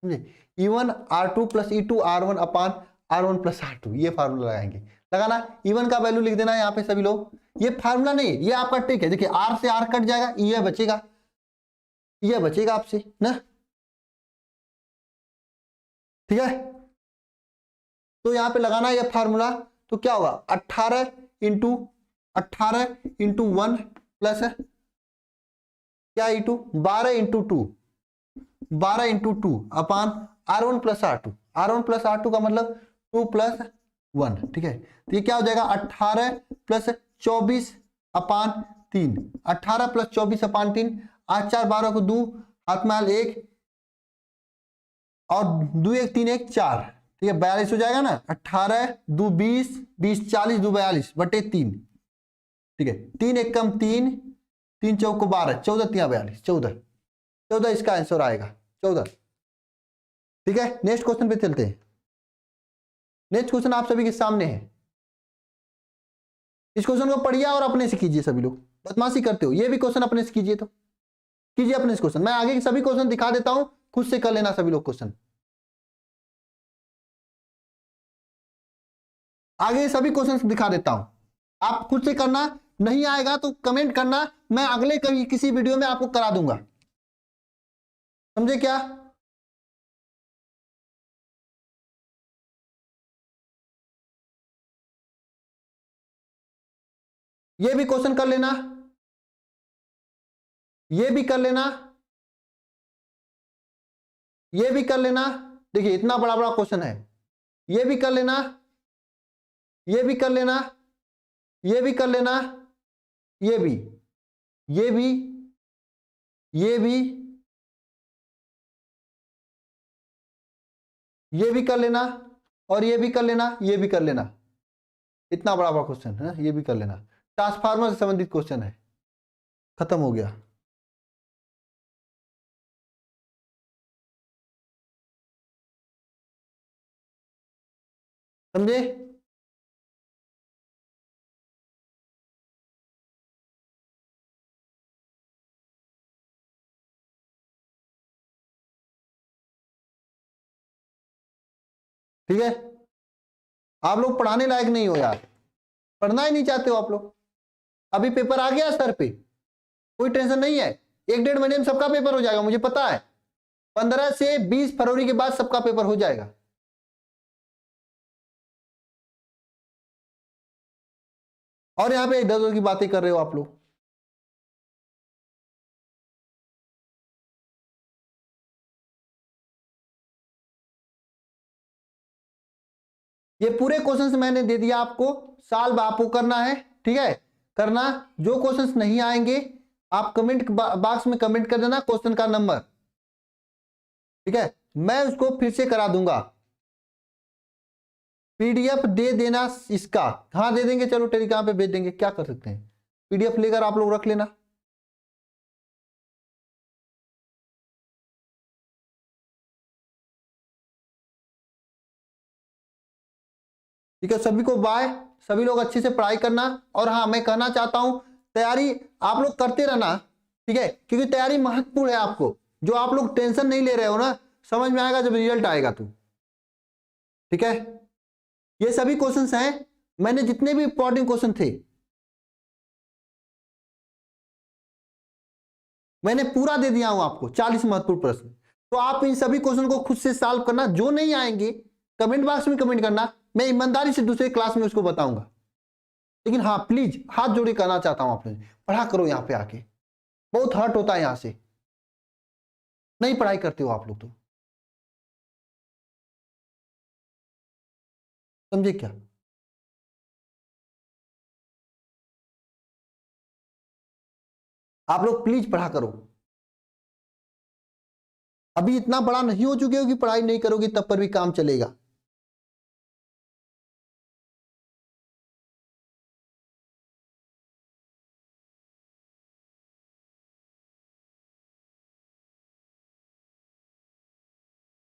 समझे? E1 R2 plus E2 R1 अपान R1 प्लस R2, ये फार्मूला लगाएंगे। लगाना, E1 का वैल्यू लिख देना है यहाँ पे सभी लोग। ये फार्मूला नहीं, ये आपका ट्रिक है। देखिए R से R कट जाएगा, ये बचेगा, ये बचेगा आपसे ना, ठीक है? तो यहाँ पे लगाना है ये फार्मूला, तो क्या होगा? 18 इंटू 1 प्लस क्या E2, 12 इंटू 2, 12 इंटू 2 अपान R1 plus R2, R1 plus R2 का मतलब 2 प्लस 1, ठीक है? तो ये क्या हो जाएगा? 18 प्लस 24 अपान 3, 18 प्लस 24 अपान 3, 8 4 12 को 2, हाथ में 1 और 2 1 3 1 4, ठीक है? 42 हो जाएगा ना। 18 2 20, 20 40, 2 42 बटे 3, ठीक है? 3 1 कम 3, 3 चौक को 12, 14 3 42, 14 इसका आंसर आएगा, 14, ठीक है? नेक्स्ट क्वेश्चन पे चलते हैं। नेक्स्ट क्वेश्चन आप सभी के सामने है, इस क्वेश्चन को पढ़िए और अपने से कीजिए। सभी लोग बदमाशी करते हो, ये भी क्वेश्चन अपने से कीजिए, तो कीजिए अपने से क्वेश्चन। मैं आगे के सभी क्वेश्चन दिखा देता हूं, खुद से कर लेना सभी लोग क्वेश्चन। आगे सभी क्वेश्चन दिखा देता हूं, आप खुद से करना। नहीं आएगा तो कमेंट करना, मैं अगले कभी किसी वीडियो में आपको करा दूंगा, समझे क्या? ये भी क्वेश्चन कर लेना, ये भी कर लेना, ये भी कर लेना। देखिए इतना बड़ा बड़ा क्वेश्चन है, ये भी कर लेना, ये भी कर लेना, ये भी कर लेना, ये भी, ये भी, ये भी, ये भी कर लेना, और ये भी कर लेना, ये भी कर लेना। इतना बड़ा बड़ा क्वेश्चन है, ये भी कर लेना। ट्रांसफार्मर से संबंधित क्वेश्चन है, खत्म हो गया। समझे? ठीक है? आप लोग पढ़ाने लायक नहीं हो यार, पढ़ना ही नहीं चाहते हो आप लोग। अभी पेपर आ गया सर पे, कोई टेंशन नहीं है, 1 डेढ़ महीने में सबका पेपर हो जाएगा, मुझे पता है। 15 से 20 फरवरी के बाद सबका पेपर हो जाएगा। और यहाँ पे इधर उधर की बातें कर रहे हो आप लोग। ये पूरे क्वेश्चंस मैंने दे दिया आपको, सॉल्व आपको करना है, ठीक है? करना, जो क्वेश्चंस नहीं आएंगे आप कमेंट बॉक्स में कमेंट कर देना क्वेश्चन का नंबर। ठीक है, मैं उसको फिर से करा दूंगा। पीडीएफ दे देना इसका, हाँ दे देंगे, चलो टेलीग्राम पे भेज देंगे, क्या कर सकते हैं। पीडीएफ लेकर आप लोग रख लेना। ठीक है, सभी को बाय। सभी लोग अच्छे से पढ़ाई करना। और हाँ, मैं कहना चाहता हूं, तैयारी आप लोग करते रहना, ठीक है, क्योंकि तैयारी महत्वपूर्ण है। आपको जो आप लोग टेंशन नहीं ले रहे हो ना, समझ में आएगा जब रिजल्ट आएगा तो। ठीक है, ये सभी क्वेश्चंस हैं, मैंने जितने भी इंपॉर्टेंट क्वेश्चन थे मैंने पूरा दे दिया हूं आपको, 40 महत्वपूर्ण प्रश्न। तो आप इन सभी क्वेश्चन को खुद से सॉल्व करना, जो नहीं आएंगे कमेंट बॉक्स में कमेंट करना, मैं ईमानदारी से दूसरे क्लास में उसको बताऊंगा। लेकिन हाँ प्लीज हाथ जोड़े कहना चाहता हूं, आप लोग पढ़ा करो, यहाँ पे आके बहुत हर्ट होता है, यहां से नहीं पढ़ाई करते हो आप लोग, तो समझे क्या। आप लोग प्लीज पढ़ा करो। अभी इतना बड़ा नहीं हो चुके हो कि पढ़ाई नहीं करोगे तब पर भी काम चलेगा।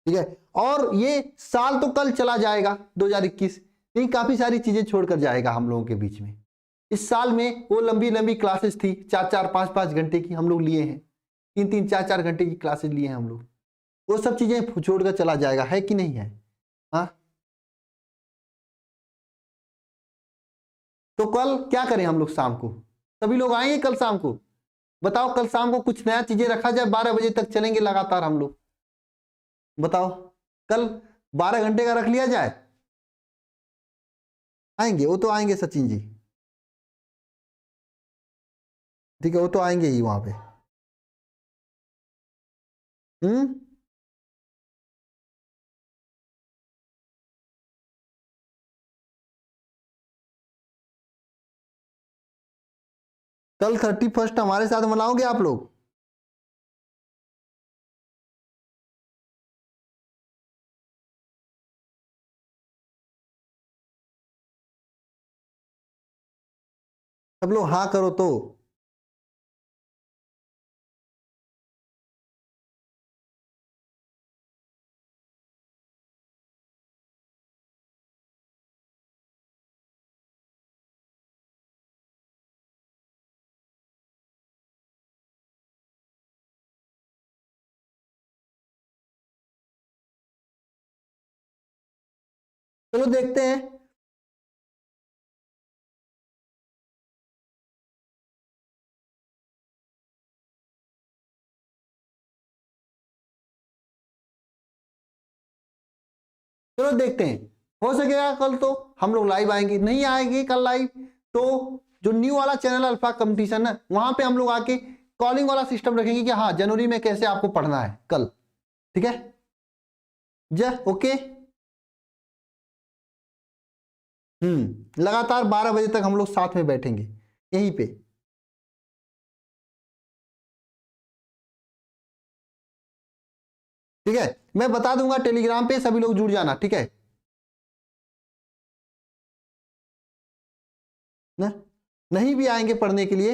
ठीक है, और ये साल तो कल चला जाएगा 2021, लेकिन काफी सारी चीजें छोड़कर जाएगा हम लोगों के बीच में। इस साल में वो लंबी लंबी क्लासेस थी, 4-4, 5-5 घंटे की हम लोग लिए हैं, 3-3, 4-4 घंटे की क्लासेस लिए हैं हम लोग, वो सब चीजें छोड़कर चला जाएगा, है कि नहीं है। हाँ, तो कल क्या करें हम लोग, शाम को सभी लोग आएंगे कल शाम को, बताओ कल शाम को कुछ नया चीजें रखा जाए, 12 बजे तक चलेंगे लगातार हम लोग, बताओ कल 12 घंटे का रख लिया जाए। आएंगे, वो तो आएंगे सचिन जी, ठीक है, वो तो आएंगे ही वहां पे। हम्म, कल 31 हमारे साथ मनाओगे आप लोग। सब लोग हाँ करो तो। चलो देखते हैं। चलो देखते हैं, हो सकेगा कल तो हम लोग लाइव आएंगे, नहीं आएंगे कल लाइव तो जो न्यू वाला चैनल अल्फा कंपटीशन है वहां पे हम लोग आके कॉलिंग वाला सिस्टम रखेंगे कि हाँ जनवरी में कैसे आपको पढ़ना है कल। ठीक है, जय ओके। लगातार 12 बजे तक हम लोग साथ में बैठेंगे यहीं पे। ठीक है, मैं बता दूंगा टेलीग्राम पे, सभी लोग जुड़ जाना, ठीक है ना। नहीं भी आएंगे पढ़ने के लिए,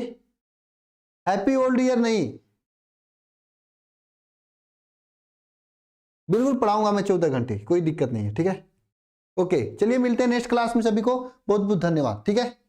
हैप्पी ओल्ड ईयर नहीं, बिल्कुल पढ़ाऊंगा मैं 14 घंटे, कोई दिक्कत नहीं है। ठीक है, ओके, चलिए मिलते हैं नेक्स्ट क्लास में, सभी को बहुत बहुत धन्यवाद। ठीक है।